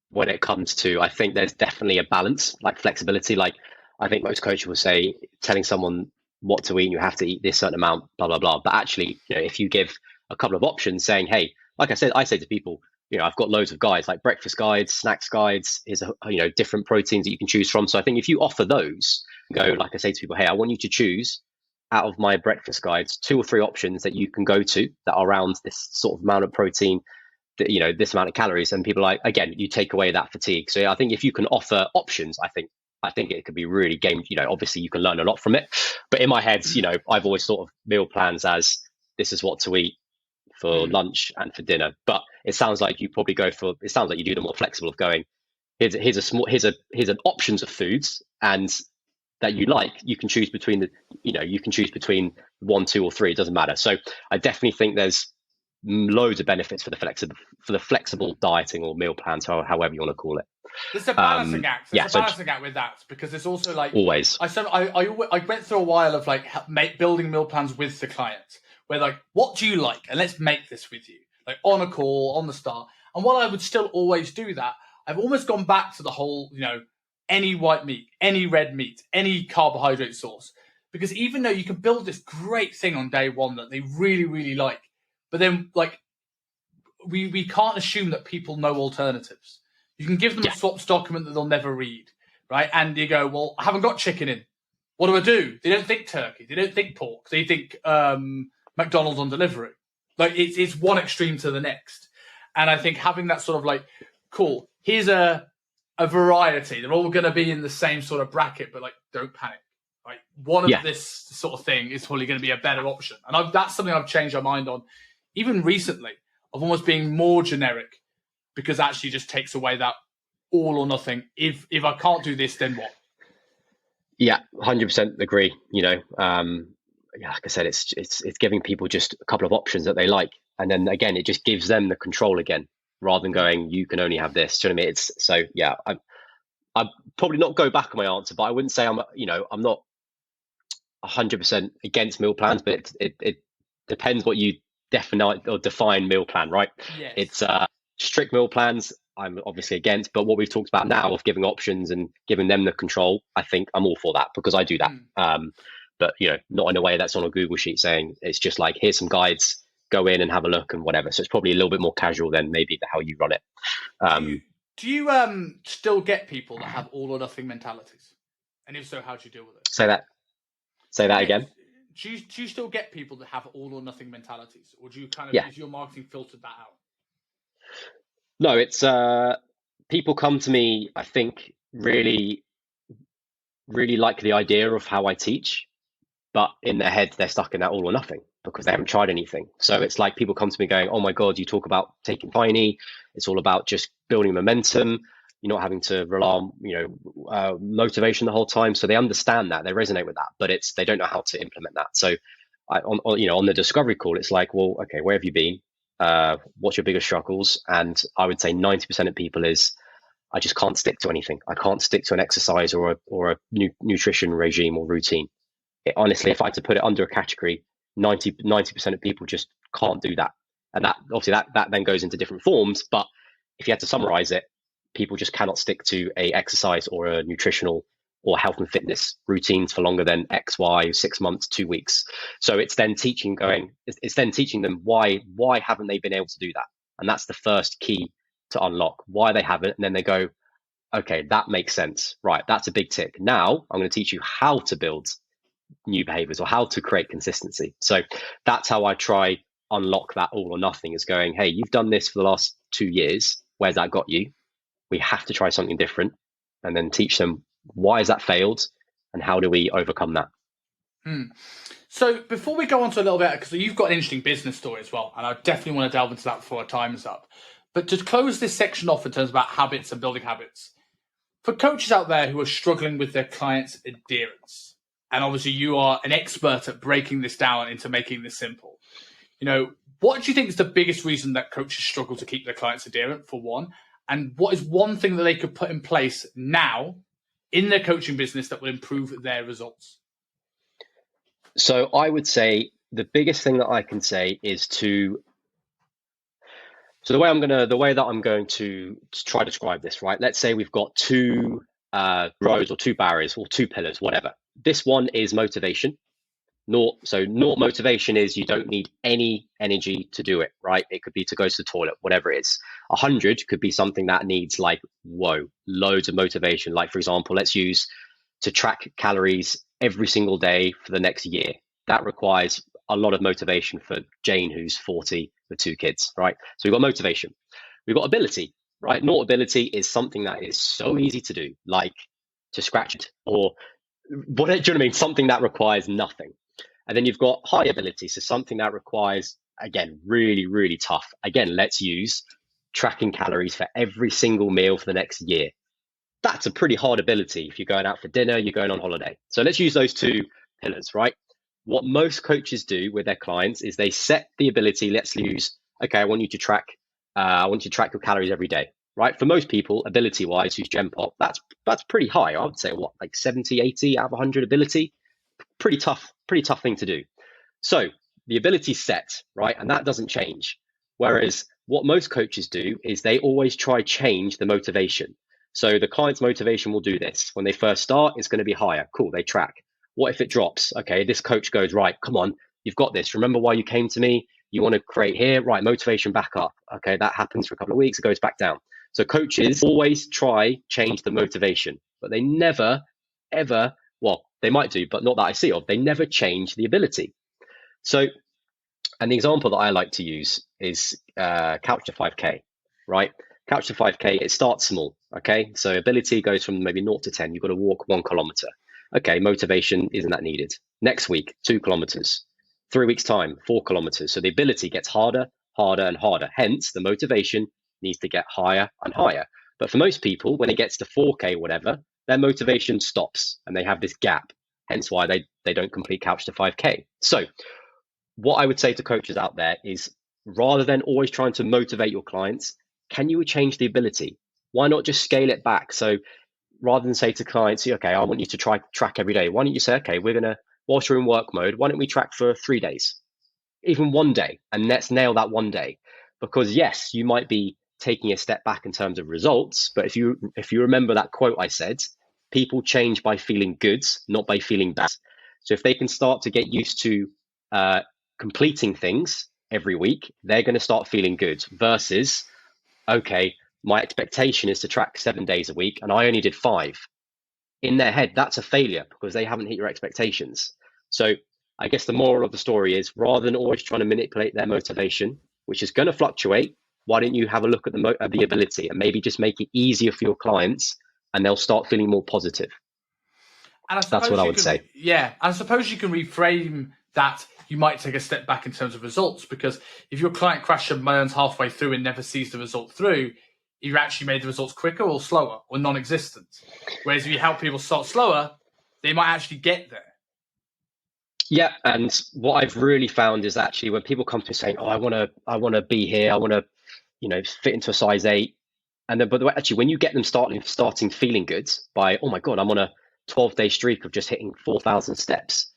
when it comes to, I think there's definitely a balance, like flexibility. Like, I think most coaches will say telling someone what to eat, and you have to eat this certain amount, blah, blah, blah. But actually, if you give a couple of options saying, hey, like I say to people, I've got loads of guides, like breakfast guides, snacks guides, here's different proteins that you can choose from. So I think if you offer those, like I say to people, hey, I want you to choose out of my breakfast guides 2 or 3 options that you can go to that are around this sort of amount of protein, this amount of calories, and people like, again, you take away that fatigue. So I think if you can offer options, I think it could be really game. Obviously you can learn a lot from it, but in my head, I've always thought of meal plans as this is what to eat for lunch and for dinner. But it sounds like you probably it sounds like you do the more flexible of going, here's an options of foods, and that you like, you can choose between you can choose between 1, 2, or 3. It doesn't matter. So I definitely think there's loads of benefits for the flexible dieting or meal plans, however you want to call it. There's a balancing act. There's a balancing act with that, because it's also like always. I went through a while of like building meal plans with the client, where like, what do you like, and let's make this with you, like on a call, on the start. And while I would still always do that, I've almost gone back to the whole, any white meat, any red meat, any carbohydrate source, because even though you can build this great thing on day one that they really, really like, but then like we can't assume that people know alternatives. You can give them a swaps document that they'll never read, right? And you go, well, I haven't got chicken in. What do I do? They don't think turkey. They don't think pork. They think McDonald's on delivery. Like it's one extreme to the next. And I think having that sort of like, cool, here's a variety. They're all going to be in the same sort of bracket, but like, don't panic. Right? One of this sort of thing is probably going to be a better option. And that's something I've changed my mind on, even recently, of almost being more generic, because actually just takes away that all or nothing. If I can't do this, then what? Yeah, 100% agree. Like I said, it's giving people just a couple of options that they like, and then again, it just gives them the control again, rather than going, you can only have this. Do you know what I mean? I'd probably not go back on my answer, but I wouldn't say I'm not 100% against meal plans, but it depends what you define meal plan, right? Yes. It's strict meal plans I'm obviously against, but what we've talked about now of giving options and giving them the control, I think I'm all for that, because I do that. But not in a way that's on a Google sheet saying it's just like, here's some guides, go in and have a look and whatever. So it's probably a little bit more casual than maybe how you run it. Do you still get people that have all or nothing mentalities? And if so, how do you deal with it? Say that again. Do you still get people that have all or nothing mentalities, or do you kind of is your marketing filtered that out? No, it's people come to me, I think, really, really like the idea of how I teach, but in their head they're stuck in that all or nothing because they haven't tried anything. So it's like people come to me going, oh my God, you talk about taking tiny, it's all about just building momentum. You're not having to rely on, motivation the whole time. So they understand that, they resonate with that, but they don't know how to implement that. So on the discovery call, it's like, well, okay, where have you been? What's your biggest struggles? And I would say 90% of people is, I just can't stick to anything. I can't stick to an exercise or a nutrition regime or routine. Honestly, if I had to put it under a category, 90% of people just can't do that. And that obviously that then goes into different forms. But if you had to summarize it, people just cannot stick to a exercise or a nutritional or health and fitness routines for longer than X, Y, 6 months, 2 weeks. So it's then teaching them why haven't they been able to do that? And that's the first key to unlock, why they haven't. And then they go, okay, that makes sense. Right, that's a big tick. Now I'm going to teach you how to build new behaviors or how to create consistency. So that's how I try unlock that all or nothing, is going, hey, you've done this for the last 2 years. Where's that got you? We have to try something different, and then teach them why has that failed and how do we overcome that. So before we go on to a little bit, because you've got an interesting business story as well, and I definitely want to delve into that before our time is up. But to close this section off in terms about habits and building habits, for coaches out there who are struggling with their clients' adherence, and obviously you are an expert at breaking this down into making this simple, what do you think is the biggest reason that coaches struggle to keep their clients adherent, for one? And what is one thing that they could put in place now in their coaching business that will improve their results? So I would say the biggest thing that I can say is the way that I'm going to try to describe this, right? Let's say we've got two rows or two barriers or two pillars, whatever. This one is motivation. Naught motivation is you don't need any energy to do it, right? It could be to go to the toilet, whatever it is. 100 could be something that needs loads of motivation. Like, for example, let's use to track calories every single day for the next year. That requires a lot of motivation for Jane, who's 40 with 2 kids, right? So we've got motivation. We've got ability, right? Naught ability is something that is so easy to do, like to scratch it or what, do you know what I mean? Something that requires nothing. And then you've got high ability, so something that requires, again, really, really tough. Again, let's use tracking calories for every single meal for the next year. That's a pretty hard ability if you're going out for dinner, you're going on holiday. So let's use those two pillars, right? What most coaches do with their clients is they set the ability. Let's use, okay, I want you to track your calories every day, right? For most people, ability-wise, who's Gen Pop, that's pretty high. I would say like 70, 80 out of 100 ability. Pretty tough thing to do. So the ability's set, right? And that doesn't change. Whereas what most coaches do is they always try change the motivation. So the client's motivation will do this. When they first start, it's going to be higher. Cool, they track. What if it drops? Okay, this coach goes, right, come on, you've got this. Remember why you came to me? You want to create here, right, motivation back up. Okay, that happens for a couple of weeks, it goes back down. So coaches always try change the motivation, but they never, ever, they might do, but not that I see of. They never change the ability. So, and the example that I like to use is Couch to 5K, right? Couch to 5K, it starts small, okay? So ability goes from maybe 0 to 10. You've got to walk 1 kilometer. Okay, motivation isn't that needed. Next week, 2 kilometers. 3 weeks time, 4 kilometers. So the ability gets harder, harder, and harder. Hence, the motivation needs to get higher and higher. But for most people, when it gets to 4K, whatever, their motivation stops and they have this gap. Hence why they don't complete Couch to 5K. So what I would say to coaches out there is, rather than always trying to motivate your clients, can you change the ability? Why not just scale it back? So rather than say to clients, okay, I want you to track every day. Why don't you say, okay, we're going to, whilst you're in work mode, why don't we track for 3 days, even 1 day, and let's nail that 1 day. Because yes, you might be taking a step back in terms of results, but if you remember that quote I said, people change by feeling good, not by feeling bad. So if they can start to get used to completing things every week, they're going to start feeling good versus, okay, my expectation is to track 7 days a week and I only did 5. In their head, that's a failure because they haven't hit your expectations. So I guess the moral of the story is, rather than always trying to manipulate their motivation, which is going to fluctuate, why don't you have a look at the ability and maybe just make it easier for your clients, and they'll start feeling more positive. And that's what I would say. Yeah, I suppose you can reframe that. You might take a step back in terms of results, because if your client crash and burns halfway through and never sees the result through, you've actually made the results quicker or slower or non-existent. Whereas if you help people start slower, they might actually get there. Yeah, and what I've really found is actually when people come to me saying, "Oh, I want to be here, I want to, fit into a size 8," and then, but actually, when you get them starting feeling good by, "Oh my God, I'm on a 12-day streak of just hitting 4,000 steps,"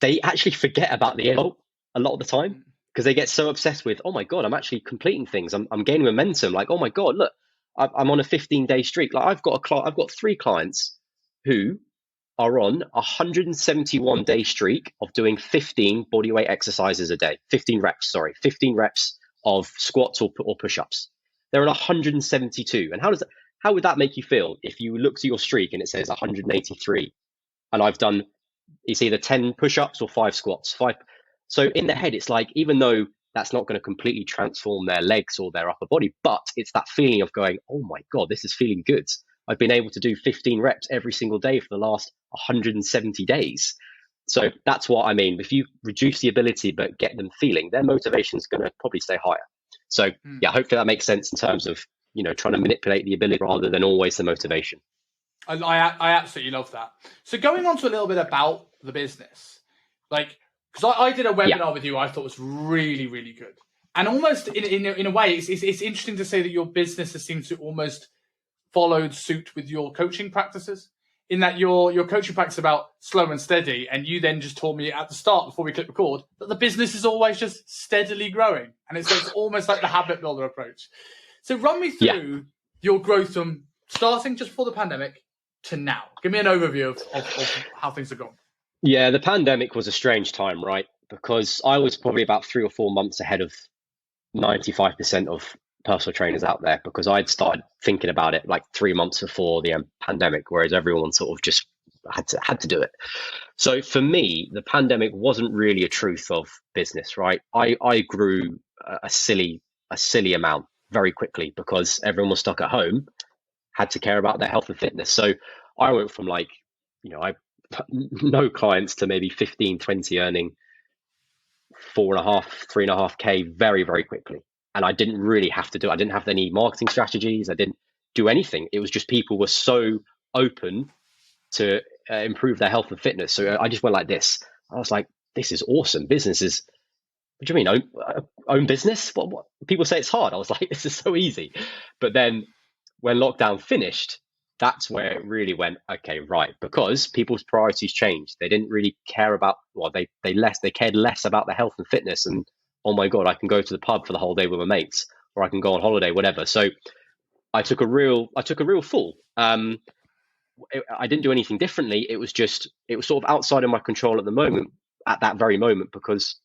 they actually forget about the result a lot of the time. because they get so obsessed with, oh my God, I'm actually completing things. I'm gaining momentum. Like, oh my God, look, I'm on a 15-day streak. Like I've got 3 clients who are on a 171-day streak of doing 15 bodyweight exercises a day. 15 reps of squats or push-ups. They're on 172. And how would that make you feel if you looked at your streak and it says 183 and I've done, it's either 10 push-ups or 5 squats, 5. So in their head, it's like, even though that's not going to completely transform their legs or their upper body, but it's that feeling of going, oh my God, this is feeling good. I've been able to do 15 reps every single day for the last 170 days. So that's what I mean. If you reduce the ability but get them feeling, their motivation is going to probably stay higher. So yeah, hopefully that makes sense in terms of, trying to manipulate the ability rather than always the motivation. I absolutely love that. So going on to a little bit about the business, like, because I did a webinar with you I thought was really, really good. And almost in a way, it's interesting to say that your business has seemed to almost followed suit with your coaching practices, in that your coaching practice about slow and steady, and you then just told me at the start before we click record that the business is always just steadily growing, and it's almost like the habit builder approach. So run me through your growth from starting just before the pandemic to now. Give me an overview of how things have gone. Yeah, the pandemic was a strange time, right? Because I was probably about 3 or 4 months ahead of 95% of personal trainers out there, because I'd started thinking about it like 3 months before the pandemic, whereas everyone sort of just had to do it. So for me, the pandemic wasn't really a truth of business, right? I grew a silly amount very quickly because everyone was stuck at home, had to care about their health and fitness. So I went from like, I no clients to maybe 15, 20 earning 3.5K very, very quickly. And I didn't really have to do it. I didn't have any marketing strategies. I didn't do anything. It was just people were so open to improve their health and fitness. So I just went like this. I was like, this is awesome. Business is, what do you mean, own business? What? People say it's hard. I was like, this is so easy. But then when lockdown finished, that's where it really went, okay, right, because people's priorities changed. They didn't really care about, they cared less about their health and fitness, and oh my God, I can go to the pub for the whole day with my mates, or I can go on holiday, whatever. So I took a real fall. I didn't do anything differently. It was sort of outside of my control at that very moment, because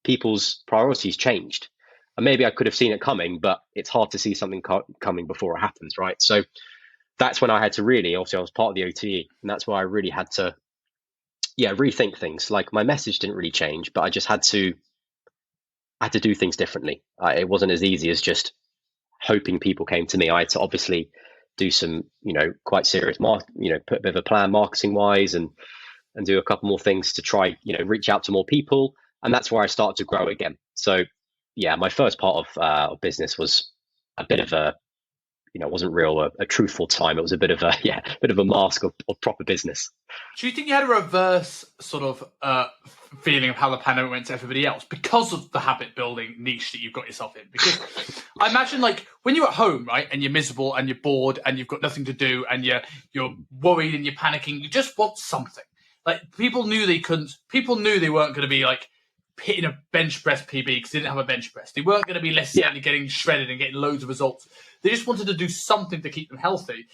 people's priorities changed. And maybe I could have seen it coming, but it's hard to see something coming before it happens, right? So that's when I had to really, obviously I was part of the OTE, and that's where I really had to, rethink things. Like my message didn't really change, but I just had to do things differently. It wasn't as easy as just hoping people came to me. I had to obviously do some, quite serious, put a bit of a plan marketing wise, and do a couple more things to try, reach out to more people. And that's where I started to grow again. So yeah, my first part of business was a bit of a, it wasn't real a truthful time. It was a bit of a mask of proper business. Do you think you had a reverse sort of feeling of how the pandemic went to everybody else because of the habit building niche that you've got yourself in? Because I imagine, like, when you're at home, right, and you're miserable and you're bored and you've got nothing to do and you're worried and you're panicking, you just want something. Like, people knew they weren't going to be like hitting a bench press PB because they didn't have a bench press. They weren't going to be necessarily getting shredded and getting loads of results. They just wanted to do something to keep them healthy.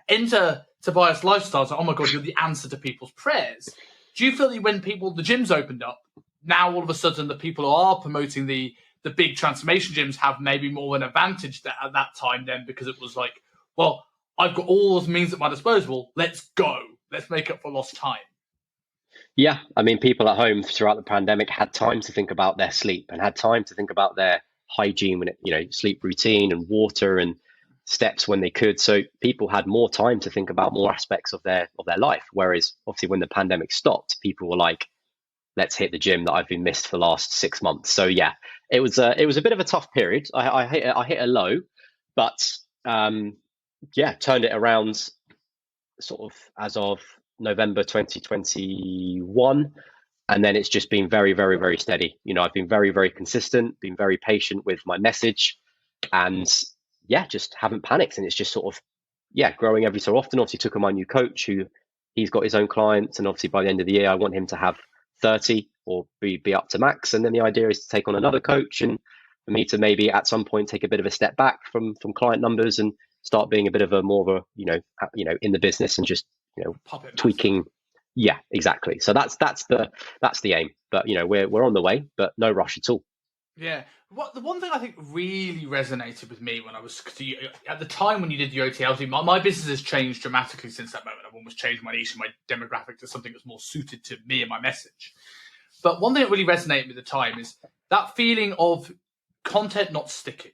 Enter Tobias Lifestyle. So, oh my God, you're the answer to people's prayers. Do you feel that when the gyms opened up, now all of a sudden the people who are promoting the big transformation gyms have maybe more of an advantage at that time then, because it was like, well, I've got all those means at my disposal. Let's go. Let's make up for lost time. Yeah, I mean, people at home throughout the pandemic had time to think about their sleep and had time to think about their hygiene, sleep routine and water and steps when they could. So people had more time to think about more aspects of their life. Whereas obviously when the pandemic stopped, people were like, let's hit the gym that I've been missed for the last 6 months. So yeah, it was a bit of a tough period. I hit a low, but turned it around sort of as of November 2021. And then it's just been very, very, very steady. I've been very, very consistent, been very patient with my message, and just haven't panicked. And it's just sort of, growing every so often. Obviously took on my new coach, who he's got his own clients. And obviously by the end of the year, I want him to have 30 or be up to max. And then the idea is to take on another coach, and for me to maybe at some point take a bit of a step back from client numbers and start being a bit of a more of a in the business and just tweaking. Yeah, exactly. So that's the aim. But we're on the way, but no rush at all. Yeah. The one thing I think really resonated with me when I was, at the time when you did the OTLT, my business has changed dramatically since that moment. I've almost changed my niche and my demographic to something that's more suited to me and my message. But one thing that really resonated with me at the time is that feeling of content not sticking.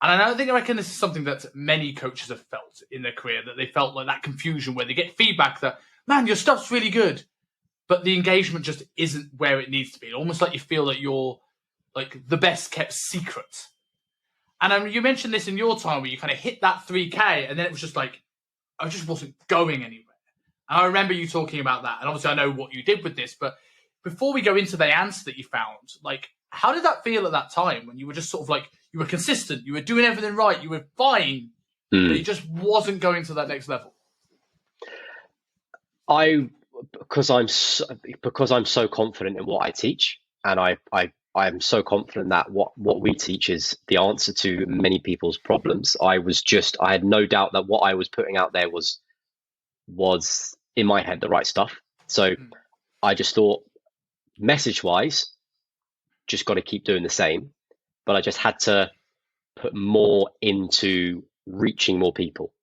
And I reckon this is something that many coaches have felt in their career, that they felt like that confusion where they get feedback that, man, your stuff's really good, but the engagement just isn't where it needs to be. Almost like you feel that you're like the best kept secret. And you mentioned this in your time where you kind of hit that 3K and then it was just like, I just wasn't going anywhere. And I remember you talking about that. And obviously I know what you did with this, but before we go into the answer that you found, like, how did that feel at that time when you were just sort of like, you were consistent, you were doing everything right, you were fine, but it just wasn't going to that next level? Because I'm so confident in what I teach, and I'm so confident that what we teach is the answer to many people's problems. I had no doubt that what I was putting out there was in my head the right stuff. So I just thought, message wise, just got to keep doing the same, but I just had to put more into reaching more people,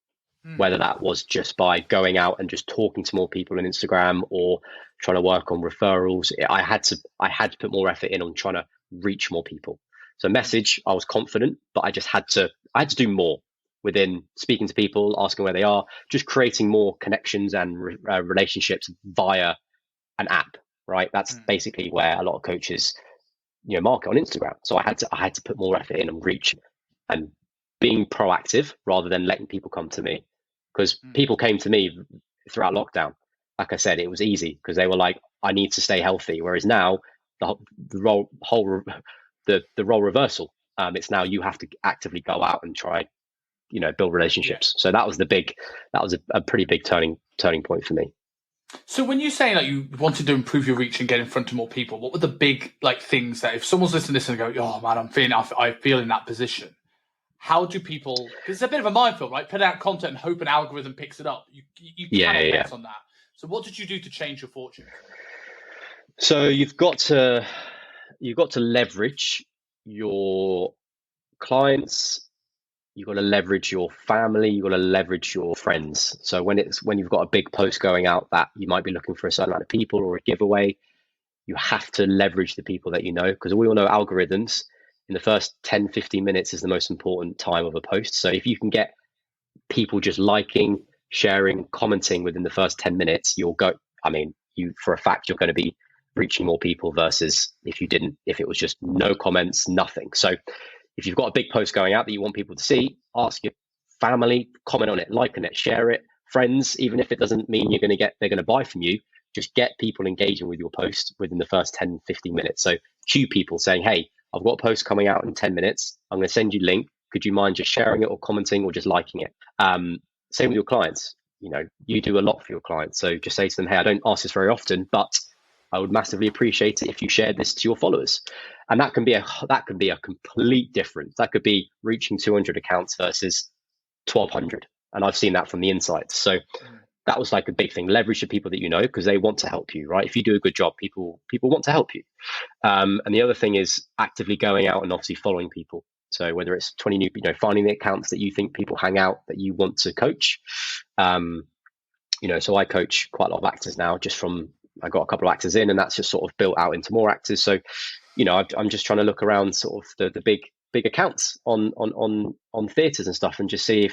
whether that was just by going out and just talking to more people on Instagram or trying to work on referrals. I had to put more effort in on trying to reach more people. So message, I was confident, but I had to do more within speaking to people, asking where they are, just creating more connections and relationships via an app, right? That's basically where a lot of coaches, market on Instagram. So I had to put more effort in and reach and being proactive rather than letting people come to me, because people came to me throughout lockdown. Like I said, it was easy because they were like, I need to stay healthy. Whereas now the role reversal. It's now you have to actively go out and try, build relationships. So that was a pretty big turning point for me. So when you say that you wanted to improve your reach and get in front of more people, what were the big things that if someone's listening to this and go, oh man, I feel in that position? How do people? Because it's a bit of a minefield, right? Put out content and hope an algorithm picks it up. You cannot bet on that. So what did you do to change your fortune? So you've got to leverage your clients. You've got to leverage your family. You've got to leverage your friends. So when you've got a big post going out that you might be looking for a certain amount of people or a giveaway, you have to leverage the people that you know, because we all know algorithms in the first 10, 15 minutes is the most important time of a post. So if you can get people just liking, sharing, commenting within the first 10 minutes, you'll go, for a fact, you're going to be reaching more people versus if it was just no comments, nothing. So if you've got a big post going out that you want people to see, ask your family, comment on it, like on it, share it, friends, even if it doesn't mean they're going to buy from you, just get people engaging with your post within the first 10, 15 minutes. So cue people saying, hey, I've got a post coming out in 10 minutes. I'm going to send you a link. Could you mind just sharing it or commenting or just liking it? Same with your clients. You do a lot for your clients. So just say to them, hey, I don't ask this very often, but I would massively appreciate it if you shared this to your followers. And that can be a complete difference. That could be reaching 200 accounts versus 1,200. And I've seen that from the insights. So that was like a big thing. Leverage the people that you know, because they want to help you, right? If you do a good job, people want to help you. And the other thing is actively going out and obviously following people. So whether it's 20 new, finding the accounts that you think people hang out that you want to coach. So I coach quite a lot of actors now, I got a couple of actors in, and that's just sort of built out into more actors. So, I'm just trying to look around sort of the big accounts on theatres and stuff, and just see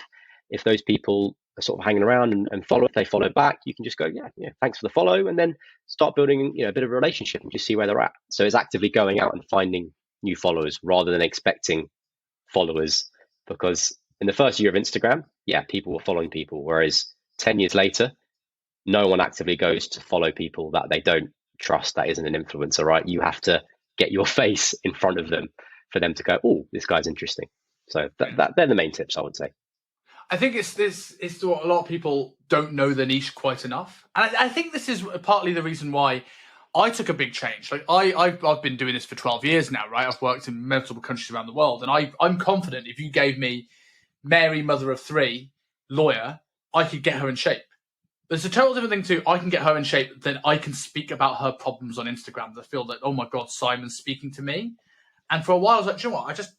if those people are sort of hanging around and follow. If they follow back, you can just go, yeah, thanks for the follow, and then start building a bit of a relationship and just see where they're at. So it's actively going out and finding new followers rather than expecting followers, because in the first year of Instagram, people were following people, whereas 10 years later, no one actively goes to follow people that they don't trust, that isn't an influencer, right? You have to get your face in front of them for them to go, oh, this guy's interesting. So they're the main tips, I would say. I think it's what a lot of people don't know the niche quite enough. And I think this is partly the reason why I took a big change. Like I've been doing this for 12 years now, right? I've worked in multiple countries around the world, and I'm confident if you gave me Mary, mother of three, lawyer, I could get her in shape. But it's a total different thing too. I can get her in shape, then I can speak about her problems on Instagram. I feel that, oh my God, Simon's speaking to me. And for a while I was like, you know what? I just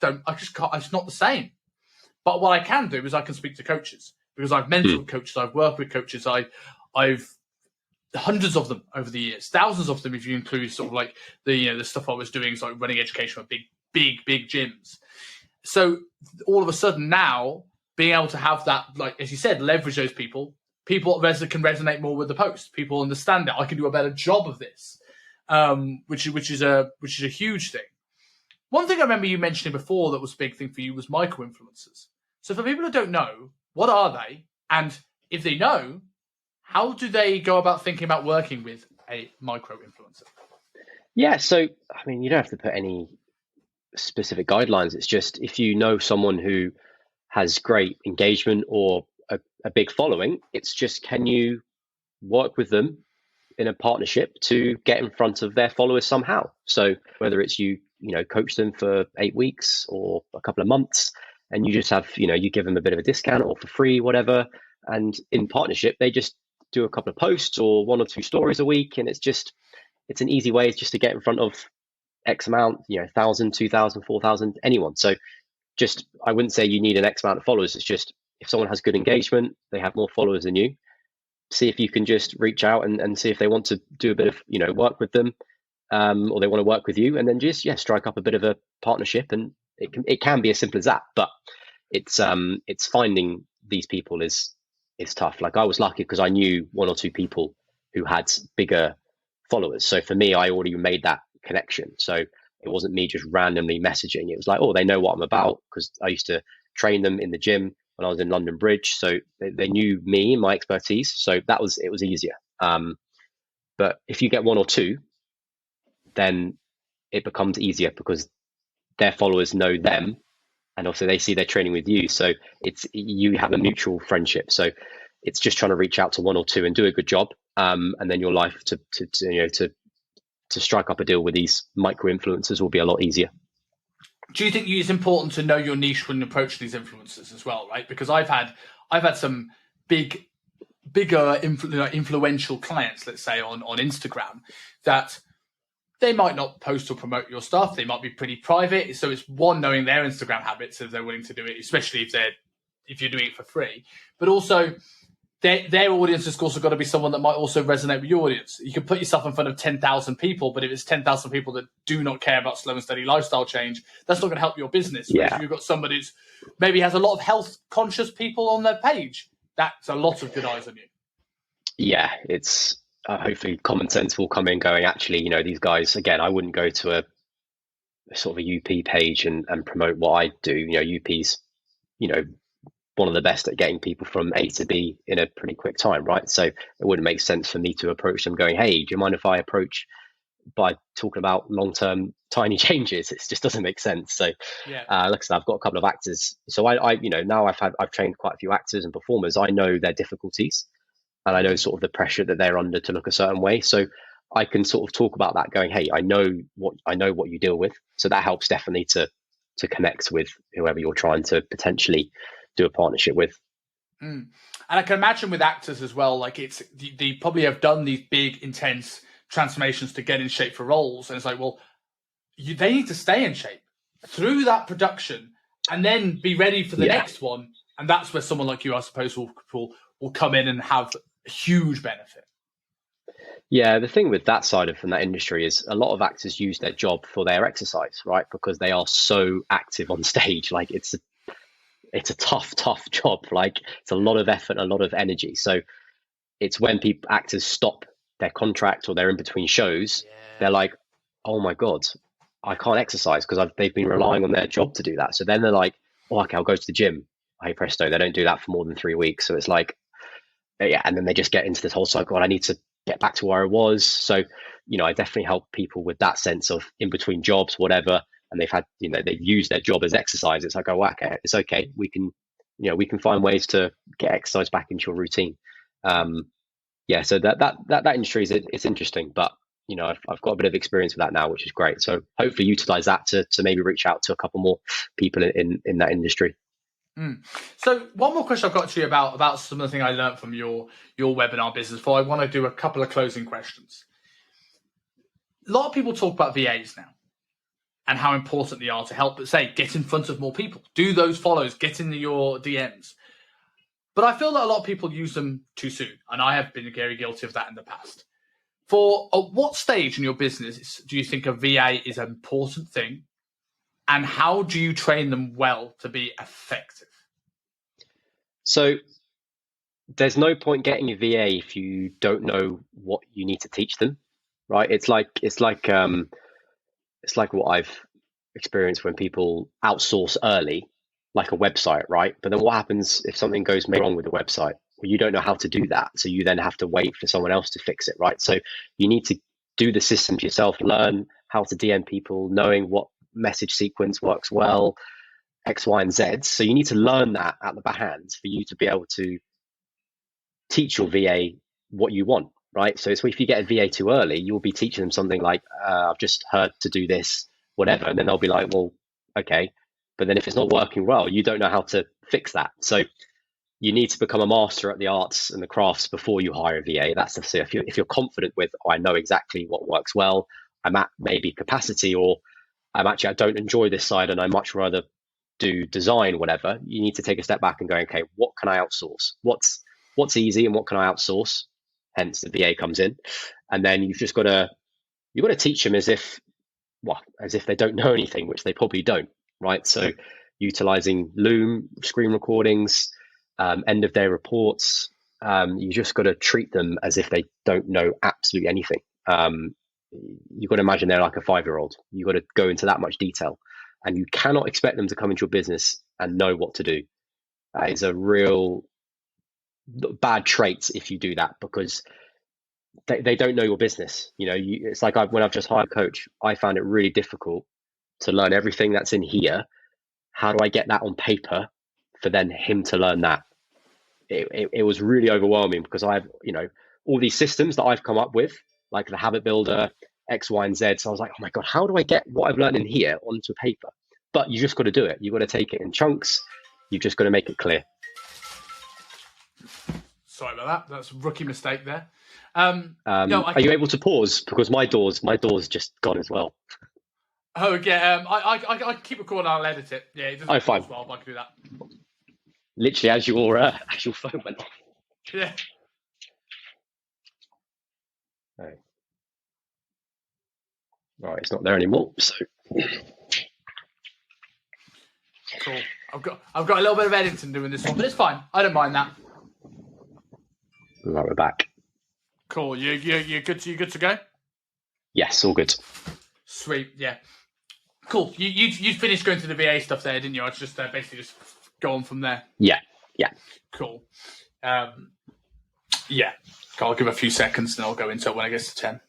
can't, it's not the same. But what I can do is I can speak to coaches because I've mentored coaches, I've worked with coaches, I've hundreds of them over the years, thousands of them if you include sort of like the stuff I was doing, so like running education at big gyms. So all of a sudden now, being able to have that, like as you said, leverage those people can resonate more with the post. People understand it. I can do a better job of this, which is a huge thing. One thing I remember you mentioning before that was a big thing for you was micro influencers. So for people who don't know, what are they? And if they know, how do they go about thinking about working with a micro influencer? Yeah, so I mean, you don't have to put any specific guidelines. It's just if you know someone who has great engagement or a big following, it's just, can you work with them in a partnership to get in front of their followers somehow? So whether it's you coach them for 8 weeks or a couple of months, and you just have, you give them a bit of a discount or for free, whatever. And in partnership, they just do a couple of posts or 1 or 2 stories a week. And it's an easy way just to get in front of X amount, 1,000, 2,000, 4,000, anyone. So just, I wouldn't say you need an X amount of followers. It's just, if someone has good engagement, they have more followers than you, see if you can just reach out and see if they want to do a bit of, work with them, or they want to work with you, and then just, strike up a bit of a partnership. And it can be as simple as that, but it's finding these people is tough. Like I was lucky because I knew 1 or 2 people who had bigger followers. So for me, I already made that connection. So it wasn't me just randomly messaging. It was like, oh, they know what I'm about because I used to train them in the gym when I was in London Bridge. So they knew me and my expertise. So it was easier. But if you get 1 or 2, then it becomes easier because their followers know them, and also they see they're training with you. So you have a mutual friendship. So it's just trying to reach out to 1 or 2 and do a good job, and then your life to strike up a deal with these micro influencers will be a lot easier. Do you think it's important to know your niche when approaching these influencers as well, right? Because I've had some bigger influential clients, let's say on Instagram, that they might not post or promote your stuff. They might be pretty private. So it's one, knowing their Instagram habits if they're willing to do it, especially if you're doing it for free. But also their audience has also got to be someone that might also resonate with your audience. You can put yourself in front of 10,000 people, but if it's 10,000 people that do not care about slow and steady lifestyle change, that's not going to help your business. Yeah. If you've got somebody who's maybe has a lot of health conscious people on their page, that's a lot of good eyes on you. Yeah, it's hopefully common sense will come in going, actually, these guys, again, I wouldn't go to a sort of a UP page and promote what I do. UP's, one of the best at getting people from A to B in a pretty quick time, right? So it wouldn't make sense for me to approach them going, hey, do you mind if I approach by talking about long-term tiny changes? It just doesn't make sense. So like I said, I've got a couple of actors. So I now I've trained quite a few actors and performers. I know their difficulties and I know sort of the pressure that they're under to look a certain way. So I can sort of talk about that going, hey, I know what you deal with. So that helps definitely to connect with whoever you're trying to potentially do a partnership with. And I can imagine with actors as well, like they probably have done these big, intense transformations to get in shape for roles. And it's like, well, they need to stay in shape through that production and then be ready for the next one. And that's where someone like you, I suppose, will come in and have a huge benefit. Yeah, the thing with that side from that industry is a lot of actors use their job for their exercise, right? Because they are so active on stage. Like it's a tough job. Like it's a lot of effort, a lot of energy. So it's when actors stop their contract or they're in between shows, they're like, oh my God, I can't exercise because they've been relying on their job to do that. So then they're like, oh, okay, I'll go to the gym. Hey presto, they don't do that for more than 3 weeks. So it's like, and then they just get into this whole cycle. I need to get back to where I was. So, I definitely help people with that sense of in between jobs, whatever. And they've had, they've used their job as exercise. It's like, oh, okay, it's okay. We can find ways to get exercise back into your routine. So that industry it's interesting, but I've got a bit of experience with that now, which is great. So hopefully utilize that to maybe reach out to a couple more people in that industry. So one more question I've got to you about some of the things I learned from your webinar business. Before I want to do a couple of closing questions. A lot of people talk about VAs now and how important they are to help, say, get in front of more people, do those follows, get into your DMs. But I feel that a lot of people use them too soon, and I have been very guilty of that in the past. At what stage in your business do you think a VA is an important thing, and how do you train them well to be effective? So there's no point getting a VA if you don't know what you need to teach them, right? It's like what I've experienced when people outsource early, like a website, right? But then what happens if something goes wrong with the website? Well, you don't know how to do that, so you then have to wait for someone else to fix it, right? So you need to do the systems yourself, learn how to DM people, knowing what message sequence works well, X, Y, and Z. So you need to learn that at the back hand for you to be able to teach your VA what you want, right? So if you get a VA too early, you'll be teaching them something like, I've just heard to do this, whatever. And then they'll be like, well, okay. But then if it's not working well, you don't know how to fix that. So you need to become a master at the arts and the crafts before you hire a VA. That's the if you're confident with, I know exactly what works well, I'm at maybe capacity, or I don't enjoy this side and I much rather do design, whatever, you need to take a step back and go, okay, what can I outsource? What's easy and what can I outsource? Hence the VA comes in. And then you've got to teach them as if they don't know anything, which they probably don't, right? So utilizing Loom, screen recordings, end of day reports, you just got to treat them as if they don't know absolutely anything. You've got to imagine they're like a 5-year-old. You've got to go into that much detail, and you cannot expect them to come into your business and know what to do. That is a real bad trait if you do that, because they don't know your business. It's like when I've just hired a coach, I found it really difficult to learn everything that's in here. How do I get that on paper for then him to learn that? It was really overwhelming, because I've all these systems that I've come up with, like the habit builder, X, Y, and Z. So I was like, oh my God, how do I get what I've learned in here onto paper? But you just got to do it. You've got to take it in chunks. You've just got to make it clear. Sorry about that. That's a rookie mistake there. Are you able to pause? Because my door's just gone as well. Oh, yeah. I keep recording. I'll edit it. Yeah, it doesn't. Fine. Well, I can do that. Literally, as your phone went off. Yeah. Right. Right, it's not there anymore. So. Cool. I've got a little bit of editing doing this one, but it's fine. I don't mind that. Right, we're back. Cool. You good to go? Yes, all good. Sweet. Yeah. Cool. You finished going through the VA stuff there, didn't you? I was just basically just go on from there. Yeah. Cool. Yeah. I'll give a few seconds and I'll go into it when I get to 10.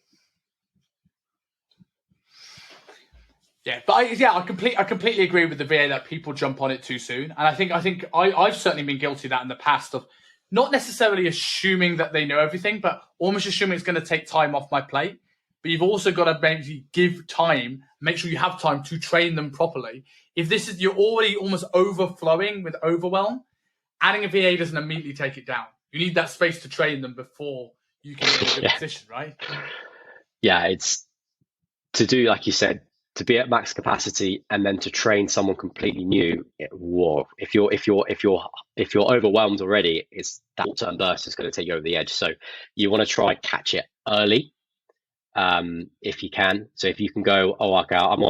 Yeah, but I completely agree with the VA that people jump on it too soon, and I think I've certainly been guilty of that in the past, of not necessarily assuming that they know everything, but almost assuming it's going to take time off my plate. But you've also got to maybe give time, make sure you have time to train them properly. If you're already almost overflowing with overwhelm, adding a VA doesn't immediately take it down. You need that space to train them before you can get in a good position, right? Yeah, it's to do, like you said, to be at max capacity and then to train someone completely new. Whoa! If you're overwhelmed already, it's that short-term burst is going to take you over the edge. So you want to try and catch it early, if you can. So if you can go, okay, I'm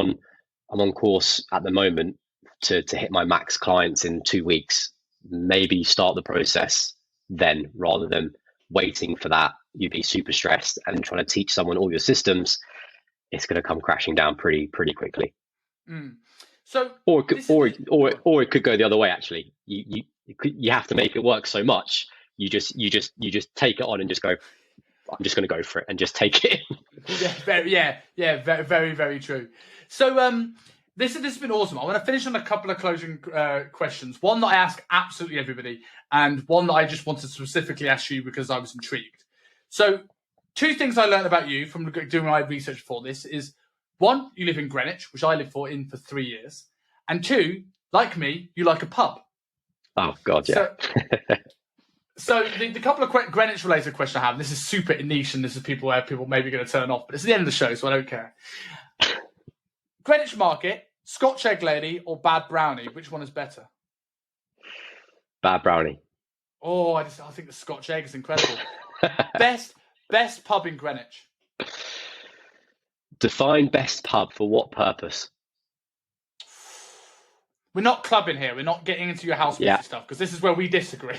on course at the moment to hit my max clients in 2 weeks. Maybe start the process then, rather than waiting for that. You'd be super stressed and trying to teach someone all your systems. It's going to come crashing down pretty quickly. So, or it could go the other way. Actually, you have to make it work so much. You just take it on and just go. I'm just going to go for it and just take it. very, very, very true. So, this has been awesome. I want to finish on a couple of closing questions. One that I ask absolutely everybody, and one that I just wanted to specifically ask you because I was intrigued. So, two things I learned about you from doing my research for this is, one, you live in Greenwich, which I lived for 3 years. And two, like me, you like a pub. Oh, God, yeah. So the couple of Greenwich-related questions I have, this is super niche, and this is where people may be going to turn off, but it's the end of the show, so I don't care. Greenwich Market, Scotch Egg Lady, or Bad Brownie? Which one is better? Bad Brownie. Oh, I think the Scotch Egg is incredible. Best pub in Greenwich. Define best pub for what purpose? We're not clubbing here. We're not getting into your house stuff, because this is where we disagree.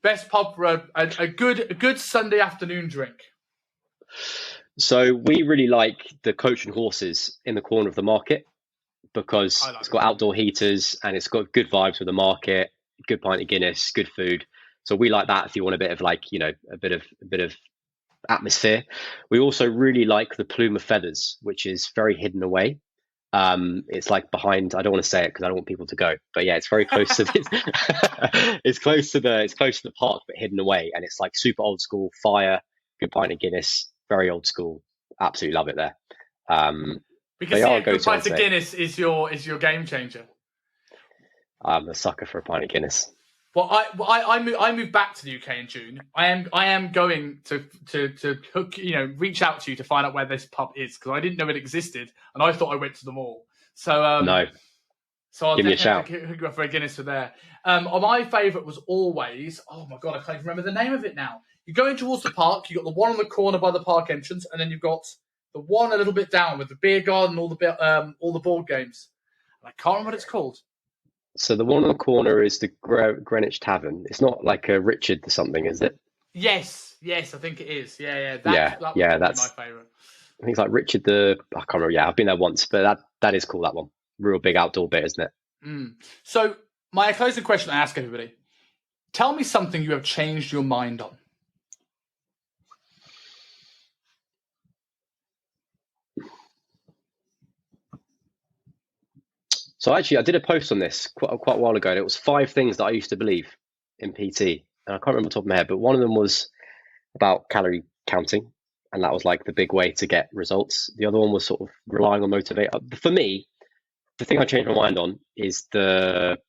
Best pub for a good Sunday afternoon drink. So we really like the Coach and Horses in the corner of the market, because it's got outdoor heaters and it's got good vibes with the market, good pint of Guinness, good food. So we like that if you want a bit of a bit of atmosphere. We also really like the Plume of Feathers, which is very hidden away. It's like behind, I don't want to say it because I don't want people to go, but yeah, it's very close to this. It's close to the park, but hidden away. And it's like super old school, fire, good pint of Guinness, very old school. Absolutely love it there. Because good pint of Guinness is your game changer. I'm a sucker for a pint of Guinness. Well, I moved back to the UK in June. I am going to hook, reach out to you to find out where this pub is, because I didn't know it existed, and I thought I went to them all. So no. So I'll give me a shout. Hook you up for a Guinness for there. My favourite was always, oh my God, I can't even remember the name of it now. You go in towards the park. You got the one on the corner by the park entrance, and then you've got the one a little bit down with the beer garden, all the board games. And I can't remember what it's called. So the one on the corner is the Greenwich Tavern. It's not like a Richard or something, is it? Yes, I think it is. Yeah. That's my favourite. I think it's like Richard I can't remember. Yeah, I've been there once, but that is cool, that one. Real big outdoor bit, isn't it? So my closing question I ask everybody, tell me something you have changed your mind on. So actually, I did a post on this quite a while ago, and it was 5 things that I used to believe in PT. And I can't remember off the top of my head, but one of them was about calorie counting, and that was like the big way to get results. The other one was sort of relying on motivate. For me, the thing I changed my mind on is the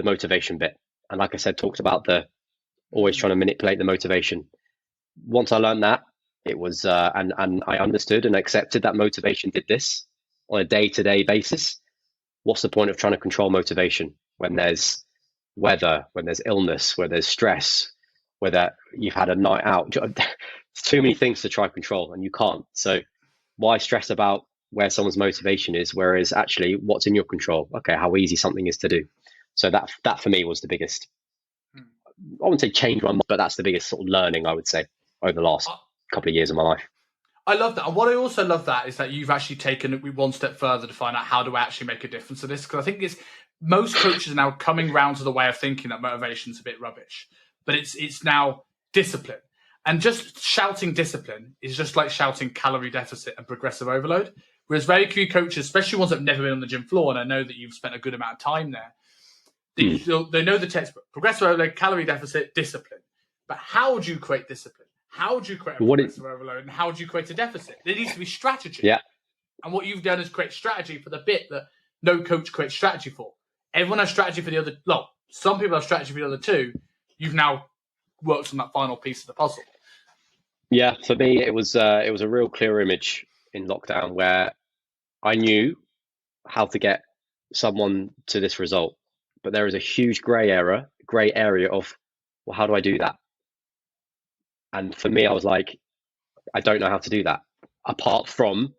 motivation bit. And like I said, talked about the always trying to manipulate the motivation. Once I learned that, it was and I understood and accepted that motivation did this on a day-to-day basis. What's the point of trying to control motivation when there's weather, when there's illness, where there's stress, whether you've had a night out? It's too many things to try to control, and you can't. So why stress about where someone's motivation is, whereas actually what's in your control? Okay, how easy something is to do. So that for me was the biggest, I wouldn't say change one, but that's the biggest sort of learning, I would say, over the last couple of years of my life. I love that. And what I also love that is that you've actually taken it one step further to find out how do I actually make a difference to this. Because I think most coaches are now coming round to the way of thinking that motivation's a bit rubbish. But it's now discipline. And just shouting discipline is just like shouting calorie deficit and progressive overload. Whereas very few coaches, especially ones that have never been on the gym floor, and I know that you've spent a good amount of time there, they know the textbook: progressive overload, calorie deficit, discipline. But how do you create discipline? How do you create a progressive overload? And how do you create a deficit? There needs to be strategy. Yeah. And what you've done is create strategy for the bit that no coach creates strategy for. Everyone has strategy for the other. Well, some people have strategy for the other two. You've now worked on that final piece of the puzzle. Yeah, for me, it was a real clear image in lockdown where I knew how to get someone to this result, but there is a huge grey area of, well, how do I do that? And for me, I was like, I don't know how to do that, apart from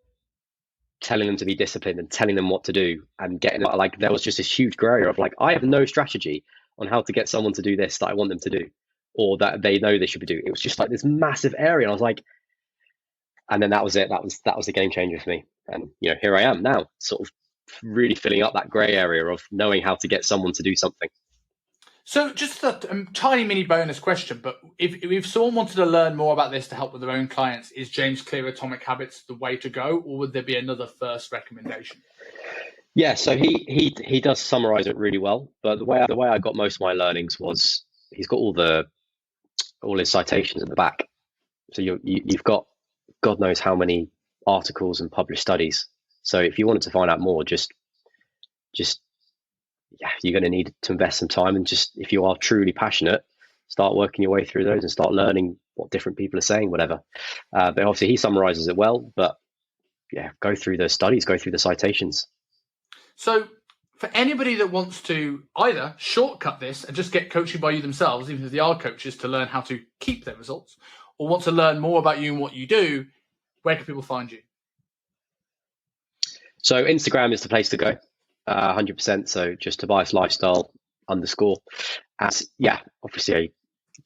telling them to be disciplined and telling them what to do and getting like, there was just this huge grey area of like, I have no strategy on how to get someone to do this that I want them to do, or that they know they should be doing. It was just like this massive area. And I was like, and then that was it. That was the game changer for me. And, here I am now, sort of really filling up that grey area of knowing how to get someone to do something. So just a tiny mini bonus question, but if someone wanted to learn more about this to help with their own clients, is James Clear Atomic Habits the way to go, or would there be another first recommendation? Yeah, so he does summarize it really well, but the way I got most of my learnings was he's got all his citations at the back. So you've got God knows how many articles and published studies. So if you wanted to find out more, just yeah, you're going to need to invest some time, and just, if you are truly passionate, start working your way through those and start learning what different people are saying, whatever. But obviously he summarizes it well, but yeah, go through the studies, go through the citations. So for anybody that wants to either shortcut this and just get coaching by you themselves, even if they are coaches, to learn how to keep their results, or want to learn more about you and what you do, where can people find you? So Instagram is the place to go, 100%. So just Tobias Lifestyle _. As yeah, obviously I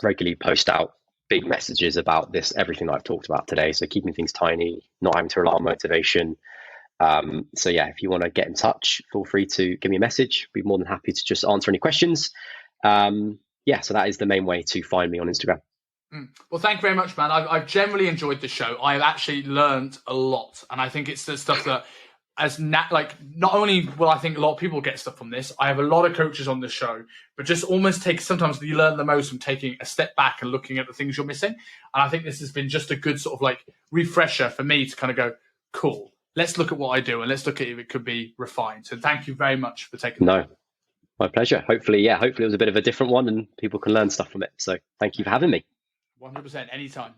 regularly post out big messages about this, everything I've talked about today. So keeping things tiny, not having to rely on motivation. So yeah, if you want to get in touch, feel free to give me a message. Be more than happy to just answer any questions. Yeah, so that is the main way to find me on Instagram. Well, thank you very much, man. I've generally enjoyed the show. I've actually learned a lot, and I think it's the stuff that, not only will I think a lot of people get stuff from this, I have a lot of coaches on the show, but just almost sometimes you learn the most from taking a step back and looking at the things you're missing. And I think this has been just a good sort of like refresher for me to kind of go, cool, let's look at what I do and let's look at if it could be refined. So thank you very much for taking the time. My pleasure. Hopefully it was a bit of a different one and people can learn stuff from it. So thank you for having me. 100%, anytime.